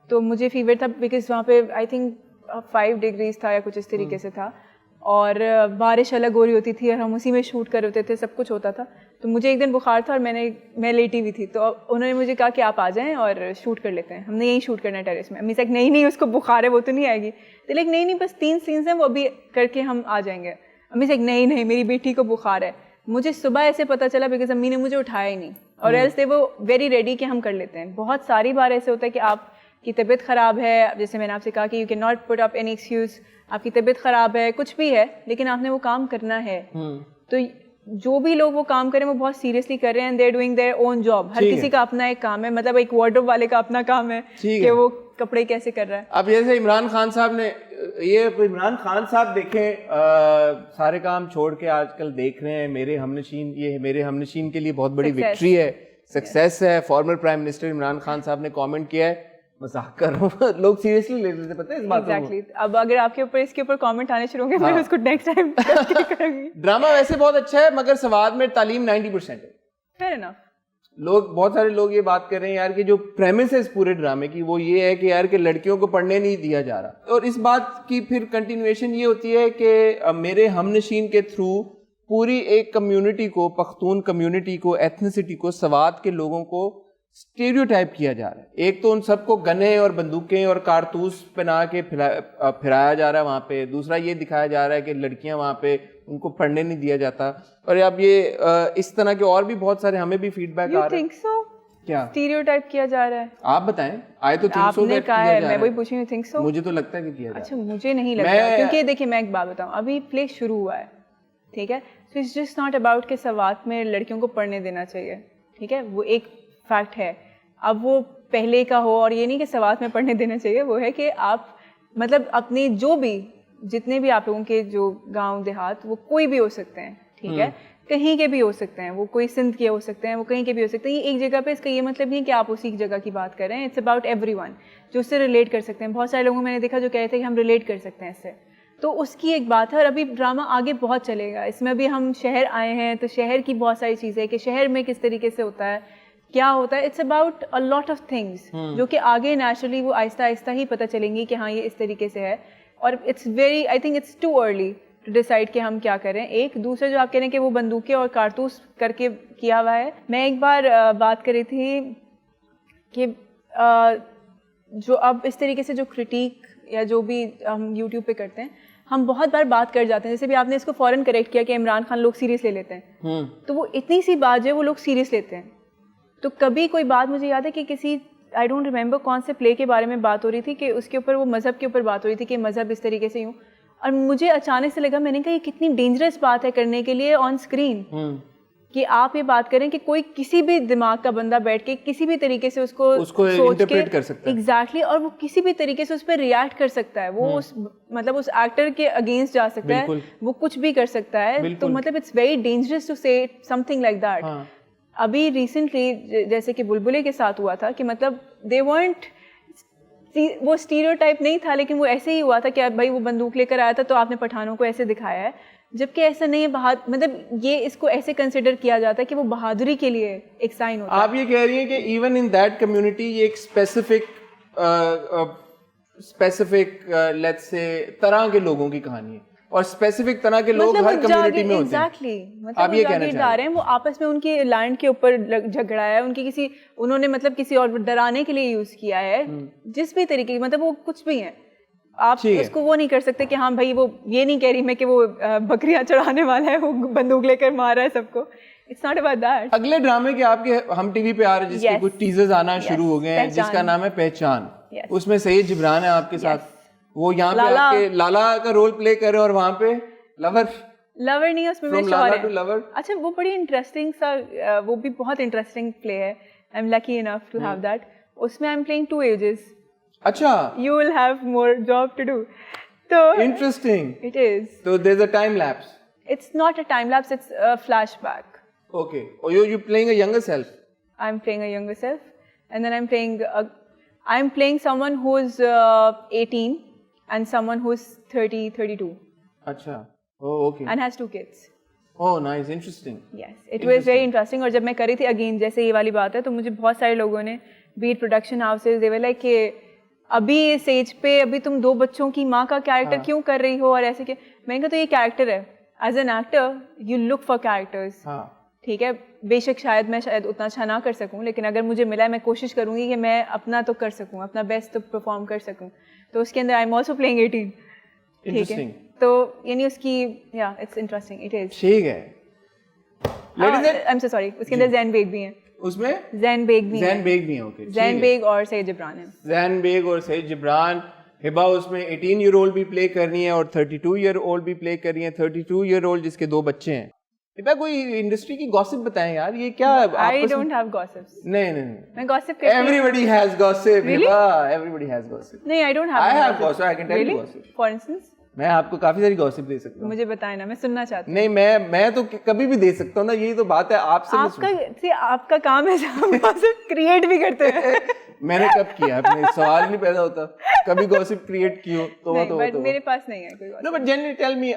तो मुझे फीवर था बिकॉज वहाँ पे आई थिंक 5 डिग्रीज था या कुछ इस तरीके से था, और बारिश अलग हो रही होती थी और हम उसी में शूट कर होते थे, सब कुछ होता था। तो मुझे एक दिन बुखार था और मैं लेटी हुई थी, तो उन्होंने मुझे कहा कि आप आ जाएं और शूट कर लेते हैं, हमने यही शूट करना है टेरेस में। अम्मी से नहीं उसको बुखार है वो तो नहीं आएगी, तो लाइक नहीं बस 3 सीन्स हैं वो अभी करके हम आ जाएंगे। अम्मी से नहीं मेरी बेटी को बुखार है। मुझे सुबह ऐसे पता चला बिकॉज अम्मी ने मुझे उठाया ही नहीं, और एल्स दे वो वेरी रेडी कि हम कर लेते हैं। बहुत सारी बार ऐसे होता है कि आपकी तबीयत ख़राब है, जैसे मैंने आपसे कहा कि you can not put up any excuse, आपकी तबीयत ख़राब है, कुछ भी है, लेकिन आपने वो काम करना है। तो जो भी लोग वो काम करें वो बहुत सीरियसली कर रहे हैं, they are doing their own job. हर किसी का अपना एक काम है, मतलब एक वार्डरोब वाले का अपना काम है कि वो कपड़े कैसे कर रहा है। अब जैसे इमरान खान साहब ने इमरान खान साहब देखें, सारे काम छोड़ के आजकल देख रहे हैं मेरे हमनशीन, ये मेरे हमनशीन के लिए बहुत बड़ी विक्ट्री है, सक्सेस है। Former prime minister Imran Khan साहब ने कमेंट किया है, मजाक कर रहा हूँ, लोग सीरियसली ले लेते, पता है इस बात को। Exactly. अब अगर आपके ऊपर इसके ऊपर कमेंट आने शुरू होंगे, मैं उसको नेक्स्ट टाइम करूंगी। ड्रामा वैसे बहुत अच्छा है, मगर सवाद में तालीम 90% है। Fair enough. बहुत सारे लोग ये बात कर रहे हैं यार कि जो प्रेमिस है इस पूरे ड्रामे की वो ये है कि यार कि लड़कियों को पढ़ने नहीं दिया जा रहा, और इस बात की फिर कंटिन्यूएशन ये होती है कि मेरे हमनशीन के थ्रू पूरी एक कम्युनिटी को, पख्तून कम्युनिटी को, एथनिसिटी को, सवात के लोगों को स्टीरियोटाइप किया जा रहा है। एक तो उन सबको गने और बंदूकें और कारतूस पहना के फिराया जा रहा है वहाँ पे, दूसरा ये दिखाया जा रहा है कि लड़कियाँ वहाँ पे उनको पढ़ने नहीं दिया जाता, और अब ये इस तरह के और भी बहुत सारे हमें भी फीडबैक आ रहे हैं। क्या स्टीरियोटाइप किया जा रहा है? आप बताएं, आए तो थिंक सो आपने कहा है, मैं वही पूछ रही हूं, थिंक सो? मुझे तो लगता है कि किया जा रहा है। अच्छा, मुझे नहीं लगता, क्योंकि देखिए मैं एक बात बताऊं, अभी प्ले शुरू हुआ है, ठीक है, so it's just not about के सवात में लड़कियों को पढ़ने देना चाहिए, ठीक है, वो एक फैक्ट है। अब वो पहले का हो, और ये नहीं कि सवात में पढ़ने देना चाहिए, वो है कि आप मतलब अपने जो भी जितने भी आप लोगों के जो गांव देहात, वो कोई भी हो सकते हैं, ठीक है, कहीं के भी हो सकते हैं, वो कोई सिंध के हो सकते हैं, वो कहीं के भी हो सकते हैं, ये एक जगह पे, इसका ये मतलब नहीं कि आप उसी जगह की बात कर रहे हैं। इट्स अबाउट एवरीवन जो उससे रिलेट कर सकते हैं। बहुत सारे लोगों को मैंने देखा जो कह रहे थे कि हम रिलेट कर सकते हैं इससे, तो उसकी एक बात है। और अभी ड्रामा आगे बहुत चलेगा, इसमें अभी हम शहर आए हैं तो शहर की बहुत सारी चीज़ें कि शहर में किस तरीके से होता है, क्या होता है। It's about a lot of things जो कि आगे नेचुरली वो आहिस्ता आहिस्ता ही पता चलेंगी कि हाँ ये इस तरीके से है। और it's very, I think it's too early to decide कि हम क्या करें। एक दूसरे जो आप कह रहे हैं कि वो बंदूकें और कारतूस करके किया हुआ है, मैं एक बार बात कर रही थी कि जो अब इस तरीके से जो क्रिटिक या जो भी हम यूट्यूब पे करते हैं, हम बहुत बार बात कर जाते हैं, जैसे भी आपने इसको फौरन करेक्ट किया कि इमरान खान लोग सीरियस ले लेते हैं, तो वो इतनी सी बात जो है वो लोग सीरियस लेते हैं। तो कभी कोई बात मुझे याद है कि किसी, आई डोंट रिमेंबर कौन से प्ले के बारे में बात हो रही थी कि उसके ऊपर वो मज़हब के ऊपर बात हो रही थी कि मज़हब इस तरीके से यूँ, और मुझे अचानक से लगा, मैंने कहा ये कितनी डेंजरस बात है करने के लिए ऑन स्क्रीन, कि आप ये बात करें कि कोई किसी भी दिमाग का बंदा बैठ के किसी भी तरीके से उसको इंटरप्रेट कर सकता है। एग्जैक्टली, और वो किसी भी तरीके से उस पर रिएक्ट कर सकता है, वो उस मतलब उस एक्टर के अगेंस्ट जा सकता है, वो कुछ भी कर सकता है। तो मतलब it's very dangerous to say something like that. अभी रिसेंटली जैसे कि बुलबुले के साथ हुआ था कि मतलब दे weren't वो स्टीरियोटाइप नहीं था, लेकिन वो ऐसे ही हुआ था कि भाई वो बंदूक लेकर आया था तो आपने पठानों को ऐसे दिखाया है, जबकि ऐसा नहीं है। मतलब ये इसको ऐसे कंसिडर किया जाता है कि वो बहादुरी के लिए एक साइन होता है। आप ये कह रही हैं कि इवन इन दैट कम्युनिटी ये एक स्पेसिफिक लेट्स से तरह के लोगों की कहानी है, और स्पेसिफिक तरह के लोग हर कम्युनिटी में होते हैं। मतलब आप ये जागीरदार हैं, वो आपस में उनकी लैंड के ऊपर झगड़ा है, उन्होंने मतलब किसी और डराने के लिए यूज किया है, जिस भी तरीके की, मतलब वो कुछ भी है, आप उसको वो नहीं कर सकते कि हाँ भाई, वो ये नहीं कह रही मैं कि वो बकरियां चढ़ाने वाला है, वो बंदूक लेकर मार रहा है सबको। It's not about that. अगले ड्रामे के आपके हम टीवी पे आ रहे हैं जिसके कुछ टीजर्स आना शुरू हो गए हैं, जिसका नाम है पहचान। उसमें सईद जिब्रान है आपके साथ, वो यहाँ पे आपके लाला का रोल प्ले कर रहे हैं, और वहाँ पे लवर नहीं है उसमें, मैं शौहर है। अच्छा, वो बड़ी इंटरेस्टिंग सा, वो भी बहुत इंटरेस्टिंग प्ले है। I am lucky enough to have that. उसमें आई एम प्लेइंग 2 एजेस। अच्छा, you will have more job to do. So interesting. It is. So there's a time lapse. It's not a time lapse, it's a flashback. Okay. Oh, you're playing a younger self. I'm playing a younger self, and then I'm playing someone who's 18 and someone who's 30, 32. अच्छा. Oh, okay. And has 2 kids. Oh, nice, interesting. Yes, it was very interesting. और जब मैं करी थी again, जैसे ये वाली बात है, तो मुझे बहुत सारे लोगों ने, be it production houses, they were like कि अभी इस एज पे अभी तुम 2 बच्चों की माँ का कैरेक्टर क्यों कर रही हो, और ऐसे के। मैंने कहा तो ये कैरेक्टर है, as an actor you look for characters. ठीक है, बेशक शायद मैं उतना अच्छा ना कर सकूं, लेकिन अगर मुझे मिला है, मैं कोशिश करूंगी कि मैं अपना तो कर सकूं, अपना बेस्ट तो परफॉर्म कर सकूं। तो उसके अंदर आई एम ऑल्सो प्लेइंग 18। ठीक है, तो यानी उसकी या इट्स इंटरेस्टिंग, इट इज ठीक है। आई एम सो सॉरी, उसके अंदर जैन बेग भी हैं। उसमें जैन बेग भी हैं। ओके, जैन बेग और सईद जिब्रान है। जैन बेग और सईद जिब्रान। हिबा उसमें 18 ईयर ओल्ड भी प्ले कर रही है और 32 ईयर ओल्ड भी प्ले कर रही है। 32 ईयर ओल्ड जिसके 2 बच्चे हैं। हिबा कोई इंडस्ट्री की गॉसिप बताएं यार, ये क्या? I don't have gossips. नहीं, मैं गॉसिप करती हूं। Everybody has gossip. Hiba, everybody has gossip. नहीं, I don't have. I have gossip, I can tell you gossip. For instance, मैं आपको काफी सारी गॉसिप दे सकता हूँ। मुझे बताएं ना, मैं सुनना चाहती हूँ। नहीं, मैं तो कभी भी दे सकता हूँ ना, यही तो बात है। आपका काम है, गॉसिप क्रिएट भी करते हैं। मैंने कब किया? अपने सवाल नहीं पैदा होता कभी गॉसिप क्रिएट की हो तो मेरे पास नहीं है कोई। No, but generally tell me,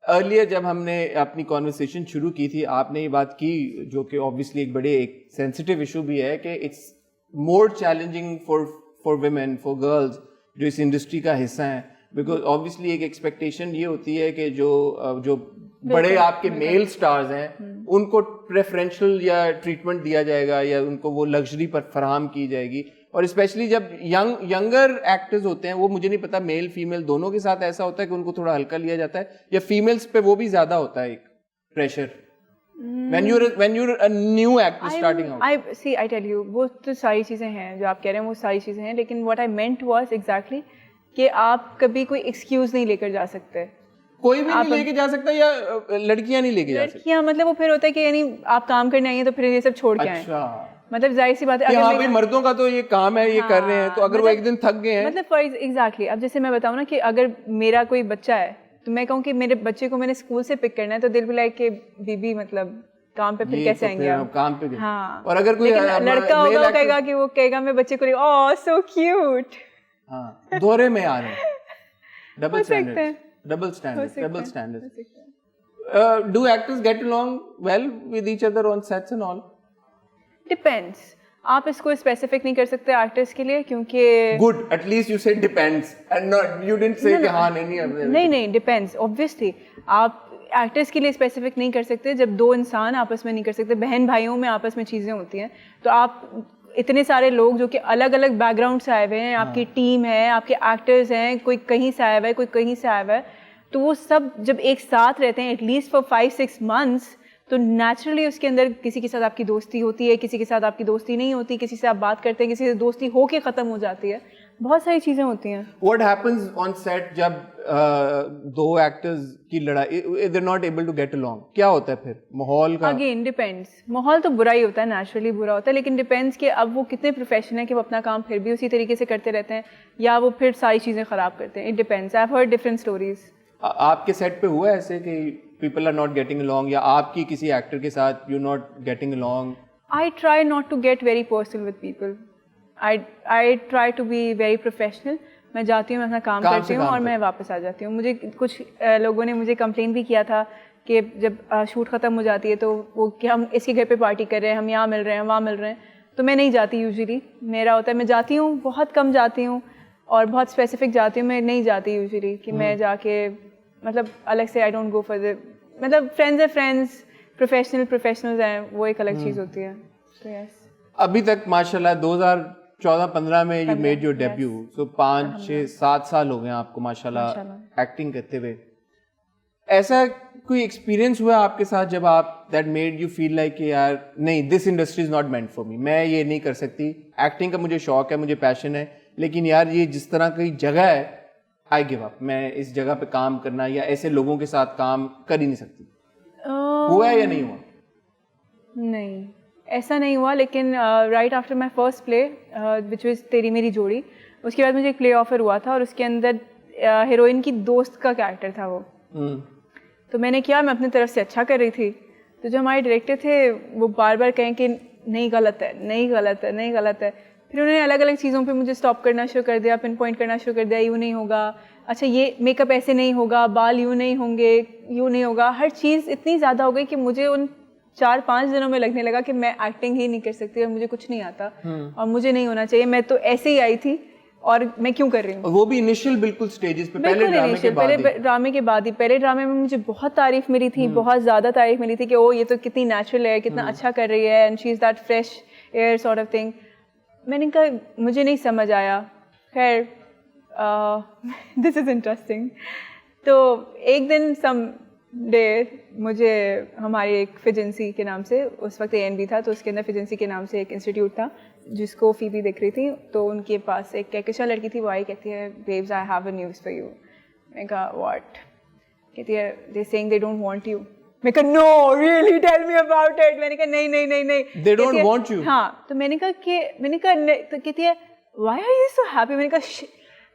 earlier जब हमने अपनी कॉन्वर्सेशन शुरू की थी, आपने ये बात की, जो कि ऑब्वियसली एक सेंसिटिव इशू भी है, कि it's more challenging for women, for girls जो इस इंडस्ट्री का हिस्सा है, बिकॉज ऑब्वियसली एक एक्सपेक्टेशन ये होती है कि जो बड़े आपके मेल स्टार्स हैं उनको प्रेफरेंशियल या ट्रीटमेंट दिया जाएगा, या उनको वो लग्जरी पर फराहम की जाएगी। और स्पेशली जब यंगर एक्टर्स होते हैं, वो मुझे नहीं पता मेल फीमेल दोनों के साथ ऐसा होता है कि उनको थोड़ा हल्का लिया जाता है, या फीमेल्स पे वो भी ज्यादा होता है एक pressure when you're a new actor starting out. I tell you, वो तो सारी चीजें हैं जो आप कह रहे हैं, वो सारी चीजें हैं, लेकिन what I meant was exactly कि आप कभी कोई एक्सक्यूज नहीं लेकर जा सकते, कोई भी नहीं लेके जा सकता, या लड़कियां नहीं लेके जा सकती। लड़कियां मतलब वो फिर होता है कि यानी आप काम करने आई हैं तो फिर ये सब छोड़ के आए। मतलब जाहिर सी बात है, अगर भाई मर्दों का तो ये काम है, ये कर रहे हैं, तो अगर वो एक दिन थक गए हैं, मतलब एग्जैक्टली। अब जैसे मैं बताऊं ना कि अगर मेरा कोई बच्चा है तो मैं कहूँ कि मेरे बच्चे को मैंने स्कूल से पिक करना है, तो दिल भी लाइक कि बीबी मतलब काम पे फिर कैसे आएंगे आप काम पे? हाँ, और अगर कोई लड़का होगा कहेगा कि वो कहेगा मैं बच्चे को ओह सो क्यूट। हाँ, दोहरे में आ रहे हैं, double standard. Do actors get along well with each other on sets and all? Depends. आप इसको स्पेसिफिक नहीं कर सकते एक्टर्स के लिए, क्योंकि good, at least you said depends and not you didn't say कि हां नहीं डिपेंड्स। ऑब्वियसली आप एक्टर्स के लिए स्पेसिफिक नहीं कर सकते। जब 2 इंसान आपस में नहीं कर सकते, बहन भाइयों में आपस में चीज़ें होती हैं, तो आप इतने सारे लोग जो कि अलग अलग बैकग्राउंड से आए हुए हैं, आपकी टीम है, आपके एक्टर्स हैं, कोई कहीं से आया हुआ है, कोई कहीं से आया हुआ है, तो वो सब जब एक साथ रहते हैं एटलीस्ट फॉर 5-6 मंथ्स, तो नेचुरली उसके अंदर किसी के साथ आपकी दोस्ती होती है, किसी के साथ आपकी दोस्ती नहीं होती, किसी से आप बात करते हैं, किसी से दोस्ती होके ख़त्म हो जाती है, बहुत सारी चीज़ें होती हैं। What happens on set जब 2 एक्टर्स की लड़ाई, they're not able to get along, क्या होता है फिर माहौल का? Again depends. माहौल तो बुरा ही होता है, नेचुरली बुरा होता है, लेकिन डिपेंड्स कि अब वो कितने प्रोफेशनल है कि वो अपना काम फिर भी उसी तरीके से करते रहते हैं, या वो फिर सारी चीज़ें ख़राब करते हैं। It depends. I have heard different stories. आपके सेट पे हुआ ऐसे कि people are not getting along, या आपकी किसी एक्टर के साथ you're not getting along? I try not to get very personal with people. I try to be very professional. मैं जाती हूँ, मैं अपना काम करती हूँ और मैं वापस आ जाती हूँ। मुझे कुछ लोगों ने मुझे कंप्लेन भी किया था कि जब शूट ख़त्म हो जाती है तो वो कि हम इसके घर पे पार्टी कर रहे हैं, हम यहाँ मिल रहे हैं, वहाँ मिल रहे हैं, तो मैं नहीं जाती यूजुअली। मेरा होता है मैं जाती हूँ, बहुत कम जाती हूँ और बहुत स्पेसिफिक जाती हूँ। मैं नहीं जाती यूजुअली कि मैं जाके मतलब अलग से I don't go for the मतलब फ्रेंड्स है फ्रेंड्स, प्रोफेशनल्स हैं, वो एक अलग चीज़ होती है। तो यस, अभी तक माशाल्लाह 2014-15 में यू मेड योर डेब्यू, सो 5-6-7 साल हो गए आपको माशाल्लाह एक्टिंग करते हुए। ऐसा कोई एक्सपीरियंस हुआ आपके साथ जब आप that made you feel like यार नहीं, this industry is not meant for me, मैं ये नहीं कर सकती, एक्टिंग का मुझे शौक है, मुझे पैशन है, लेकिन यार ये जिस तरह की जगह है आई गिव अप, मैं इस जगह पे काम करना या ऐसे लोगों के साथ काम कर ही नहीं सकती? हुआ है या नहीं हुआ? नहीं, ऐसा नहीं हुआ, लेकिन right after my first play which was तेरी मेरी जोड़ी, उसके बाद मुझे एक प्ले ऑफर हुआ था और उसके अंदर हीरोइन की दोस्त का कैरेक्टर था वो। तो मैंने किया, मैं अपनी तरफ से अच्छा कर रही थी, तो जो हमारे डायरेक्टर थे वो बार बार कहें कि नहीं गलत है, नहीं गलत है, नहीं गलत है। फिर उन्होंने अलग अलग चीज़ों पे मुझे स्टॉप करना शुरू कर दिया, पिन पॉइंट करना शुरू कर दिया, यूँ नहीं होगा, अच्छा ये मेकअप ऐसे नहीं होगा, बाल यूँ नहीं होंगे, यूँ नहीं होगा। हर चीज़ इतनी ज़्यादा हो गई कि मुझे उन 4-5 दिनों में लगने लगा कि मैं एक्टिंग ही नहीं कर सकती और मुझे कुछ नहीं आता और मुझे नहीं होना चाहिए, मैं तो ऐसे ही आई थी और मैं क्यों कर रही हूँ। वो भी इनिशियल बिल्कुल स्टेजेस पे, पहले ड्रामे के बाद पहले ड्रामे के बाद ही। पहले ड्रामे में मुझे बहुत तारीफ मिली थी, बहुत ज़्यादा तारीफ मिली थी कि ओ ये तो कितनी नेचुरल है, कितना अच्छा कर रही है, and she is that fresh air sort of thing. मैंने कहा मुझे नहीं समझ आया। खैर दिस इज़ इंटरेस्टिंग। तो एक दिन सम डे मुझे हमारी एक फिजेंसी के नाम से, उस वक्त ANB था तो उसके अंदर फिजेंसी के नाम से एक इंस्टीट्यूट था जिसको फीबी देख रही थी, तो उनके पास एक कहकशा लड़की थी, वो आई कहती है babes I have a news for you. मैंने कहा व्हाट? कहती है they saying they don't want you. मैं कहा no really tell me about it. मैंने कहा नहीं नहीं नहीं नहीं, दे डोंट वांट यू। हाँ, तो मैंने कहा तो कहती है why are you so happy.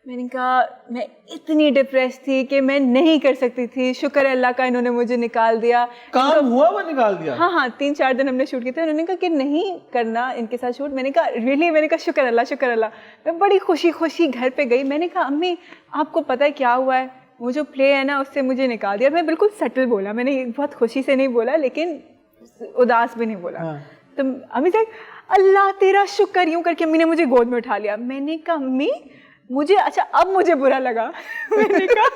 मैंने कहा मैं इतनी डिप्रेस थी कि मैं नहीं कर सकती थी, शुक्र है अल्लाह का इन्होंने मुझे निकाल दिया। काम हुआ वो निकाल दिया? हाँ 3-4 दिन हमने शूट किए थे। उन्होंने कहा कि नहीं करना इनके साथ शूट। मैंने कहा रियली? मैंने कहा शुक्र अल्लाह, शुक्र अल्लाह। मैं बड़ी खुशी घर पे गई। मैंने कहा अम्मी आपको पता है क्या हुआ है, वो जो प्ले है ना उससे मुझे निकाल दिया। मैं बिल्कुल सटल बोला, मैंने बहुत खुशी से नहीं बोला लेकिन उदास भी नहीं बोला। तो अम्मी से अल्लाह तेरा शुक्र, यूँ करके अम्मी ने मुझे गोद में उठा लिया। मैंने कहा अम्मी मुझे, अच्छा अब मुझे बुरा लगा। मैंने कहा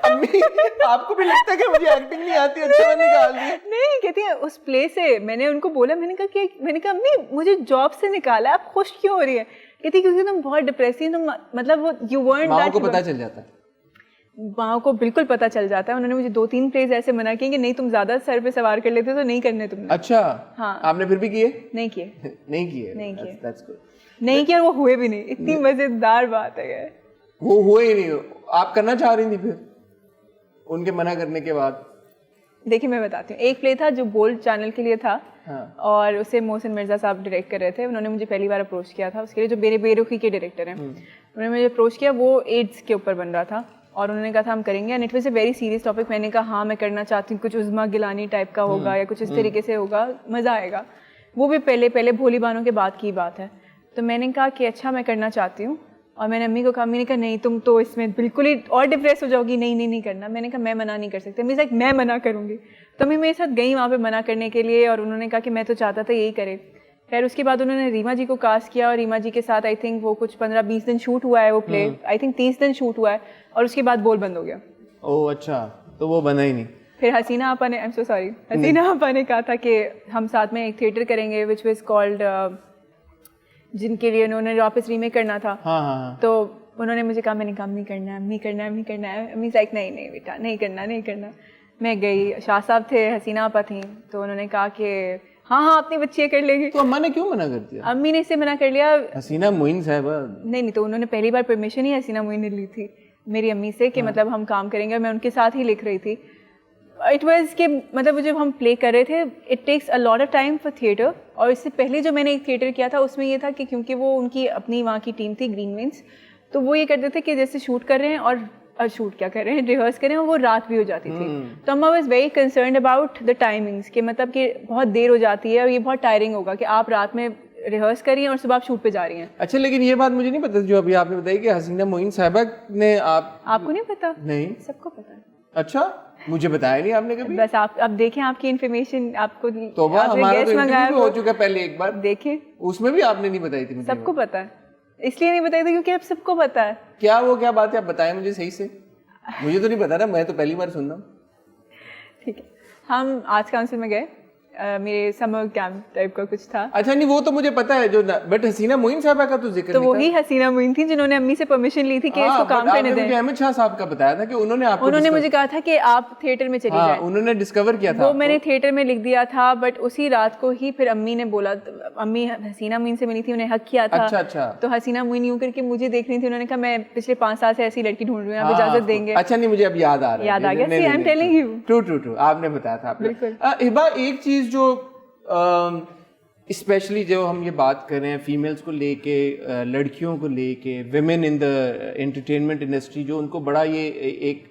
अम्मी आपको भी लगता है कि मुझे एक्टिंग नहीं आती, अच्छा निकाल दी? नहीं, कहती है उस प्ले से मैंने उनको बोला, मैंने कहा अम्मी मुझे जॉब से निकाला, आप खुश क्यों हो रही है? कहती क्योंकि तुम बहुत डिप्रेस थी, तुम मतलब वो यू वर्न्ट दैट। को पता चल जाता है? माँ को बिल्कुल पता चल जाता है। उन्होंने मुझे 2-3 प्लेज ऐसे मना किए कि नहीं तुम ज्यादा सर पे सवार कर लेते हो तो नहीं करने तुमने। अच्छा हाँ, आपने फिर भी किए? नहीं किए। नहीं किए? That's good। नहीं किया, वो हुए भी नहीं। इतनी मजेदार बात है यार, वो हुए ही नहीं। आप करना चाह रही थी फिर उनके मना करने के बाद? देखिए मैं बताती हूँ, एक प्ले था जो बोल्ड चैनल के लिए था। हाँ। और उसे मोहसिन मिर्जा साहब डायरेक्ट कर रहे थे। उन्होंने मुझे पहली बार अप्रोच किया था उसके लिए, जो मेरे बेरुखी के डायरेक्टर हैं। उन्होंने मुझे अप्रोच किया, वो एड्स के ऊपर बन रहा था और उन्होंने कहा था हम करेंगे, and it was a very serious topic. मैंने कहा हाँ मैं करना चाहती हूँ, कुछ उज़्मा गिलानी टाइप का होगा या कुछ इस तरीके से होगा, मज़ा आएगा। वो भी पहले भोली बानों के बाद की बात है। तो मैंने कहा कि अच्छा मैं करना चाहती हूँ, और मैंने अम्मी को कहा, अम्मी ने कहा नहीं तुम तो इसमें बिल्कुल ही और डिप्रेस हो जाओगी, नहीं करना। मैंने कहा मैं मना नहीं कर सकती। अम्मी से मैं मना करूँगी। तो अम्मी मेरे साथ गई वहाँ पे मना करने के लिए, और उन्होंने कहा कि मैं तो चाहता था यही करे। खैर उसके बाद उन्होंने रीमा जी को कास्ट किया, और रीमा जी के साथ आई थिंक वो कुछ 15-20 दिन शूट हुआ है वो प्ले, आई थिंक 30 दिन शूट हुआ है, और उसके बाद बोल बंद हो गया। ओह अच्छा, तो वो बना ही नहीं। फिर हसीना आपा ने, आई एम सो सॉरी, हसीना आपा ने कहा था कि हम साथ में एक थिएटर करेंगे विच वाज कॉल्ड, जिनके लिए उन्होंने वापस रीमेक करना था। हाँ। तो उन्होंने मुझे कहा, मैंने काम नहीं करना है, नहीं करना है। अम्मी लाइक नहीं बेटा नहीं करना। मैं गई, शाह साहब थे, हसीना आपा थी, तो उन्होंने कहा कि हाँ अपनी बच्ची कर लेगी। तो अम्मा ने क्यों मना कर दिया? अम्मी ने इसे मना कर लिया। हसीना मोइन साहब नहीं, तो उन्होंने पहली बार परमिशन ही हसीना मोइन ने ली थी मेरी अम्मी से कि मतलब हम काम करेंगे, और मैं उनके साथ ही लिख रही थी। इट वाज कि मतलब जब हम प्ले कर रहे थे, it takes a lot of time for theatre. और इससे पहले जो मैंने एक थिएटर किया था उसमें ये था कि क्योंकि वो उनकी अपनी वहाँ की टीम थी ग्रीन मीन्स, तो वो ये करते थे कि जैसे शूट कर रहे हैं और शूट क्या कर रहे हैं, रिहर्स कर रहे हैं, वो रात भी हो जाती थी। तो अम्मा was very concerned about the timings, कि मतलब कि बहुत देर हो जाती है और ये बहुत टायरिंग होगा कि आप रात में रिहर्स कर रही हैं और सुबह आप शूट पे जा रही हैं। अच्छा, लेकिन ये बात मुझे नहीं पता जो अभी आपने बताई कि हसीना मोइन साहिबा ने आपको नहीं पता? नहीं, सबको पता है। अच्छा, मुझे बताया नहीं आपने कभी। बस आप अब देखें, आपकी इन्फॉर्मेशन आपको तो हमारा तो इंटरव्यू भी हो चुका है पहले एक बार, देखें, उसमें भी आपने नहीं बताई थी मुझे। सबको पता है, इसलिए नहीं बताई थी क्योंकि अब सबको पता है। क्या बात है, आप बताएं मुझे सही से, मुझे तो नहीं पता ना, मैं तो पहली बार सुन रहा हूँ। ठीक है, हम आर्ट्स काउंसिल में गए, मेरे समर कैंप टाइप का कुछ था। अच्छा, नहीं वो तो मुझे पता है जो, बट हसीना मोइन साहबा का तो जिक्र तो नहीं वही हसीना मोइन थी जिन्होंने अम्मी से परमिशन ली थी कि इसको काम करने दें। मुझे अहमद शाह साहब का बताया था कि उन्होंने मुझे कहा था कि आप थिएटर में चली जाएं। उन्होंने डिस्कवर किया था, वो मैंने थिएटर में लिख दिया था, बट उसी रात को ही फिर अम्मी ने बोला, अम्मी हसीना मोइन से मिली थी, उन्हें हक किया था। अच्छा। तो हसीना मोइन यूं करके मुझे देख रही थी, उन्होंने कहा मैं पिछले 5 साल से ऐसी लड़की ढूंढ रही हूँ, आप इजाजत देंगे? अच्छा, नहीं मुझे अब याद आ गया। I am telling you, true, आपने बताया था। हिबा, एक चीज जो स्पेशली जो हम ये बात कर रहे हैं फीमेल्स को लेके, लड़कियों को लेके, women in the entertainment industry, जो उनको बड़ा ये एक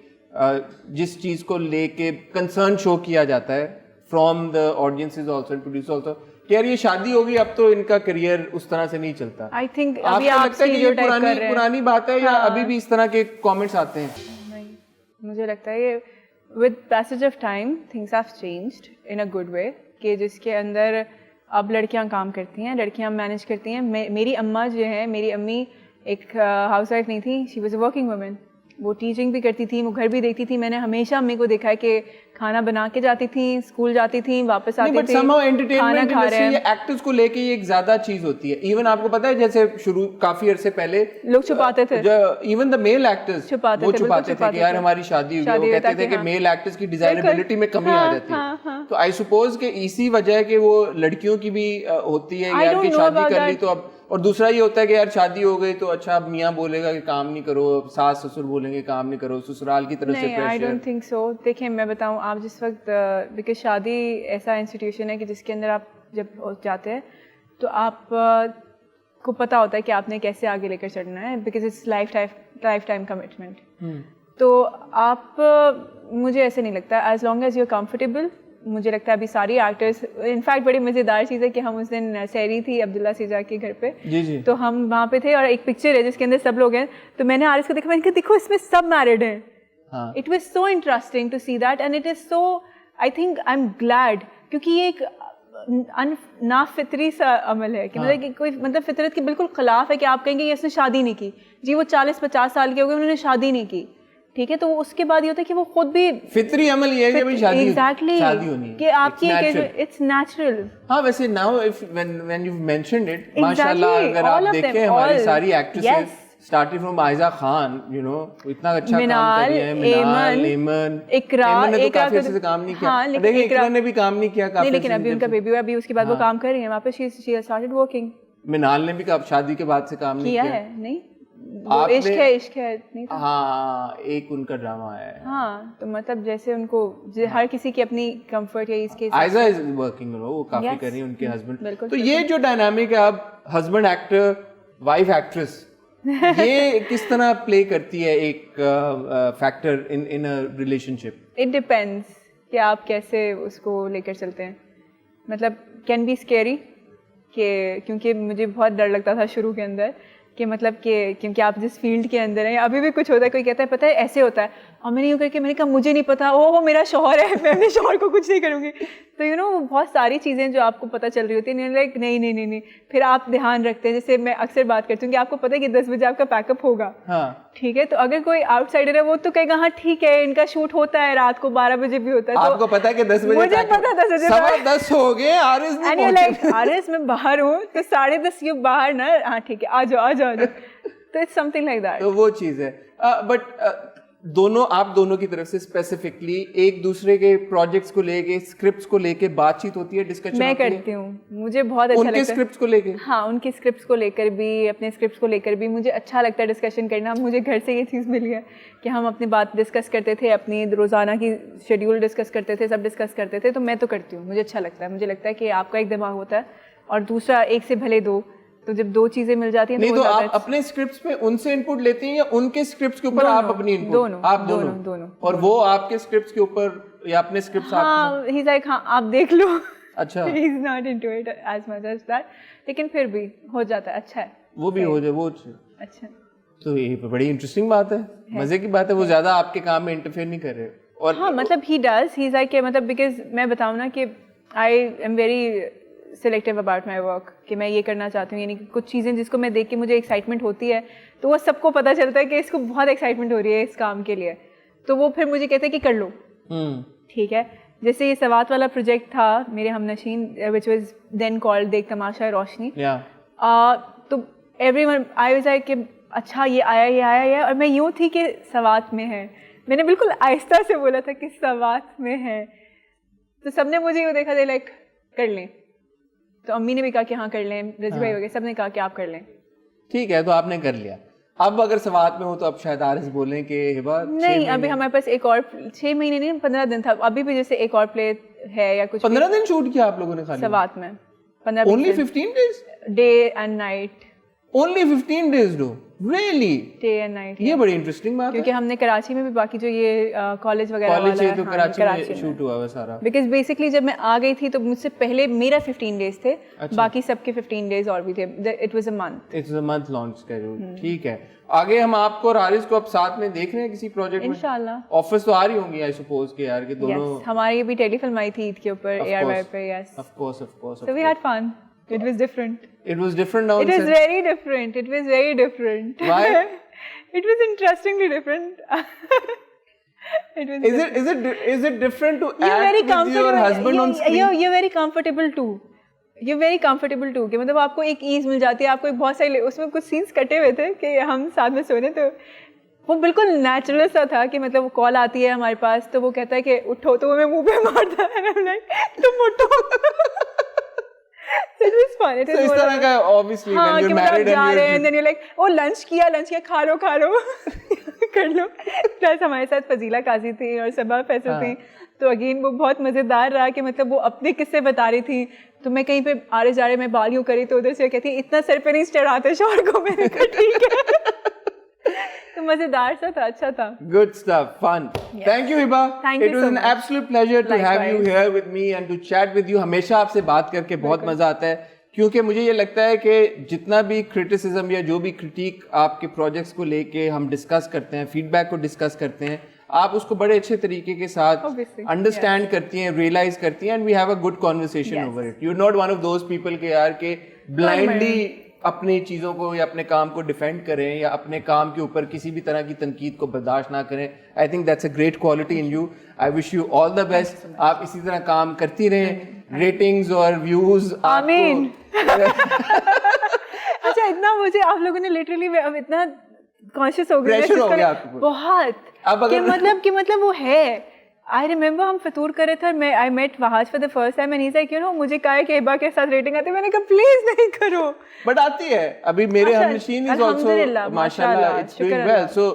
जिस चीज़ को लेके कंसर्न शो किया जाता है from the audiences also and producer also, कि यार ये शादी होगी अब तो इनका करियर उस तरह से नहीं चलता। आई थिंक अभी आप लगता है कि ये पुरानी बात है या अभी भी इस तरह के कमेंट्स आते हैं? नहीं, मुझे लगता है with passage of time things have changed in a good way, कि जिसके अंदर अब लड़कियां काम करती हैं, लड़कियां मैनेज करती हैं। मेरी अम्मा जो है, मेरी अम्मी एक हाउसवाइफ नहीं थी, she was a working woman. वो टीचिंग भी करती थी, वो घर भी देखती थी। मैंने हमेशा अम्मी को देखा है कि खाना बना के जाती थी, स्कूल जाती थी, वापस आती थी, खाना खा रहे हैं। एक्टर्स को लेके ये एक ज्यादा चीज होती है। इवन आपको पता है जैसे शुरू काफी अरसे पहले लोग छुपाते थे, इवन द मेल एक्टर्स छुपाते थे कि यार हमारी शादी हुई है। वो कहते थे कि मेल एक्टर्स की डिजायरेबिलिटी में कमी आ जाती है। तो आई सपोज कि इसी वजह के वो लड़कियों की भी होती है यार कि शादी कर ली तो अब, और दूसरा ये होता है कि यार शादी हो गई तो अच्छा अब मियाँ बोलेगा कि काम नहीं करो, सास ससुर बोलेंगे काम नहीं करो, ससुराल की तरफ से pressure. I don't think so. देखिए मैं बताऊं, आप जिस वक्त, बिकॉज शादी ऐसा इंस्टीट्यूशन है कि जिसके अंदर आप जब जाते हैं तो आप को पता होता है कि आपने कैसे आगे लेकर चलना है, because it's life time commitment. तो आप, मुझे ऐसे नहीं लगता, as long as you are comfortable. मुझे लगता है अभी सारी एक्टर्स, इनफैक्ट बड़ी मज़ेदार चीज़ है कि हम उस दिन सहरी थी अब्दुल्ला सीजा के घर पे, जी। तो हम वहाँ पे थे और एक पिक्चर है जिसके अंदर सब लोग हैं, तो मैंने आरिस को देखा, मैंने कहा देखो इसमें सब मैरिड हैं। It was so interesting to see that and it is so, I think I am glad, क्योंकि ये एक ना फितरी सा अमल है कि मतलब कि कोई, मतलब फितरत के बिल्कुल खिलाफ है कि आप कहेंगे इसने शादी नहीं की। जी वो 40-50 साल के हो गए, उन्होंने शादी नहीं की, ठीक है, तो उसके बाद ये होता है कि वो खुद भी फितरी अमल ये है कि शादी शादी होनी है, कि आपकी इट्स नेचुरल। हाँ, वैसे now if when you mentioned it, माशाल्लाह, अगर आप देखें हमारी सारी actresses starting from Ayeza Khan, you know, इतना अच्छा काम कर रही है, मिनाल, एमन, इकरा ने काफी अच्छे से काम नहीं किया। देखिए इकरा ने भी काम नहीं किया काफी, लेकिन अभी उनका बेबी हुआ, अभी उसके बाद वो काम कर रही है वहाँ पे, शी स्टार्टेड वर्किंग। मिनाल ने भी शादी के बाद से काम नहीं किया है। नहीं, इश्क है नहीं था? हाँ, एक उनका ड्रामा है। हाँ, तो मतलब जैसे उनको हर किसी की अपनी कंफर्ट है, इसके आयजा इज वर्किंग, वो काफी कर रही है, उनके हस्बैंड। तो ये जो डायनामिक है, अब हस्बैंड एक्टर, वाइफ एक्ट्रेस, ये किस तरह प्ले करती है एक factor in a relationship? It depends कि आप कैसे उसको लेकर चलते हैं। मतलब कैन बी स्केरी, कि क्योंकि मुझे बहुत डर लगता था शुरू के अंदर कि मतलब कि क्योंकि आप जिस फील्ड के अंदर हैं, अभी भी कुछ होता है, कोई कहता है पता है ऐसे होता है, और मैंने यूँ करके मैंने कहा मुझे नहीं पता, ओह मेरा शौहर है, मैं अपने शौहर को कुछ नहीं करूँगी। तो यू नो बहुत सारी चीज़ें जो आपको पता चल रही होती है, लाइक नहीं, फिर आप ध्यान रखते हैं। जैसे मैं अक्सर बात करती हूँ कि आपको पता है कि 10 बजे आपका पैकअप होगा, ठीक है, तो अगर कोई आउटसाइडर है वो तो कहेगा हाँ ठीक है, इनका शूट होता है रात को 12 बजे भी होता है, आपको पता है कि 10 बजे, मुझे पता 10 बजे, 10:15 हो गए, आरिस मैं बाहर हूँ, तो 10:30 ये बाहर ना, हाँ ठीक है, आ जाओ। तो इट्स समथिंग लाइक दैट। तो वो चीज है। बट आप दोनों की तरफ से स्पेसिफिकली एक दूसरे के प्रोजेक्ट्स को लेके, स्क्रिप्ट्स को लेके बातचीत होती है, डिस्कशन मैं करती हूँ, मुझे बहुत अच्छा लगता है। उनके स्क्रिप्ट्स को लेके? हाँ, उनके स्क्रिप्ट्स को लेकर भी, अपने स्क्रिप्ट्स को लेकर भी मुझे अच्छा लगता है डिस्कशन करना। मुझे घर से ये चीज़ मिली है कि हम अपनी बात डिस्कस करते थे, अपनी रोज़ाना की शेड्यूल डिस्कस करते थे, सब डिस्कस करते थे। तो मैं तो करती हूँ, मुझे अच्छा लगता है। मुझे लगता है कि आपका एक दिमाग होता है और दूसरा एक से भले दो, तो जब 2 चीजें मिल जाती हैं नहीं तो आप अपने स्क्रिप्ट्स में उनसे इनपुट लेते हैं या उनके स्क्रिप्ट्स के ऊपर आप अपनी इनपुट? दोनों। और वो आपके स्क्रिप्ट्स के ऊपर या अपने स्क्रिप्ट्स? हाँ, ही लाइक हाँ आप देख लो। अच्छा, he is not into it as much as that, लेकिन फिर भी हो जाता है, अच्छा है वो भी हो जाए वो अच्छा। तो ये बड़ी इंटरेस्टिंग बात है, मजे की बात है। वो ज्यादा आपके काम में इंटरफेयर नहीं कर रहे। और हाँ मतलब he does, he is like मतलब बिकॉज मैं बताऊँ ना कि I am very selective about my work, कि मैं ये करना चाहती हूँ, यानी कि कुछ चीज़ें जिसको मैं देख के मुझे एक्साइटमेंट होती है तो वो सबको पता चलता है कि इसको बहुत एक्साइटमेंट हो रही है इस काम के लिए, तो वो फिर मुझे कहते हैं कि कर लो। ठीक है, जैसे ये सवात वाला प्रोजेक्ट था Mere Humnasheen which was then called Dekh Tamasha रोशनी, तो एवरीवन आई वाज लाइक कि अच्छा ये आया और मैं यूँ थी कि सवात में है, मैंने बिल्कुल आहिस्ता से बोला था कि सवात में है, तो सबने मुझे यूँ देखा, दे लाइक कर लें, तो अम्मी ने भी कहा कि हाँ कर लें, रजी भाई हो गए, सब ने कहा कि आप कर लें। ठीक है, तो आपने कर लिया। अब अगर सवात में हो तो अब शायद आरिस बोलें कि हिबा नहीं, अभी हमारे पास एक और 6 महीने नहीं 15 दिन था, अभी भी जैसे एक और प्ले है या कुछ। 15 दिन शूट किया आप लोगों ने खाली सवात में? 15 only 15 days day and night, only 15 days do really day and night. ये बड़ी इंटरेस्टिंग बात है, क्योंकि हमने कराची में भी बाकी जो ये कॉलेज वगैरह वाला है, तो कराची में शूट हुआ है सारा। बिकॉज बेसिकली जब मैं आ गई थी तो मुझसे पहले मेरा 15 डेज थे, बाकी सबके 15 डेज और भी थे, it was a month, it's a month launch schedule. ठीक है, आगे हम आपको और हारिस को अब साथ में देख रहे हैं किसी प्रोजेक्ट में इंशाल्लाह। ऑफर्स तो आ रही होंगी आई सपोज के यार, के दोनों हमारी भी टेलीफिल्म आई थी ईद के ऊपर ARY पे। Yes, of course so we had fun, it was different. It was different now. It was very different. It was very different. Why? It was interestingly different. It was. Is it different to you're very act with your husband on screen? You're very comfortable too. You're very comfortable too. कि मतलब आपको एक ease मिल जाती है, आपको एक बहुत सारी, उसमें कुछ सीन्स कटे हुए थे कि हम साथ में सोने, तो वो बिल्कुल नेचुरल सा था कि मतलब वो कॉल आती है हमारे पास तो वो कहता है कि उठो, तो वो मैं मुंह पे मारता है, तुम उठो। It was fun. It was इस तरह का obviously when you're married and then you're like, oh lunch किया खा लो कर लो। प्लस हमारे साथ फजीला काजी थी और सबा फैसल थी, तो अगेन वो बहुत मज़ेदार रहा कि मतलब वो अपने किस्से बता रही थी, तो मैं कहीं पे आ रहे जा रहे मैं बाल यूँ करी तो उधर से कहती इतना सर पे नहीं चढ़ाते शौहर को, मैंने कहा ठीक है। तो मजेदार सा था, अच्छा था। Good stuff, fun. Yeah. Thank you Hiba. Thank you so much. It was an absolute pleasure to have you here with me and to chat with you. हमेशा आपसे बात करके बहुत मजा आता है, क्योंकि मुझे ये लगता है कि जितना भी क्रिटिसिज्म या जो भी क्रिटिक आपके प्रोजेक्ट्स को लेके हम डिस्कस करते हैं, फीडबैक को डिस्कस करते हैं, आप उसको बड़े अच्छे तरीके के साथ अंडरस्टैंड करती हैं, रियलाइज करती हैं, and we have a good conversation over it. You are not one of those people के यार के ब्लाइंडली अपनी चीज़ों को या अपने काम को डिफेंड करें या अपने काम के ऊपर किसी भी तरह की तनकीद को बर्दाश्त ना करें। I think that's a great quality in you. I wish you all the best. आप इसी तरह काम करती रहें, रेटिंग्स और व्यूज। आमीन। अच्छा, इतना मुझे आप लोगों ने लिटरली अब इतना कॉन्शियस हो गया बहुत कि मतलब वो है। आई रिमेंबर हम फतूर कर रहे थे, मैं I met Wahaj for the first time and he said you know मुझे कहा है कि हिबा के साथ रेटिंग आती है, मैंने कहा प्लीज नहीं करो, बट आती है। अभी मेरे हमनशीन इज आल्सो माशाल्लाह it's doing well. So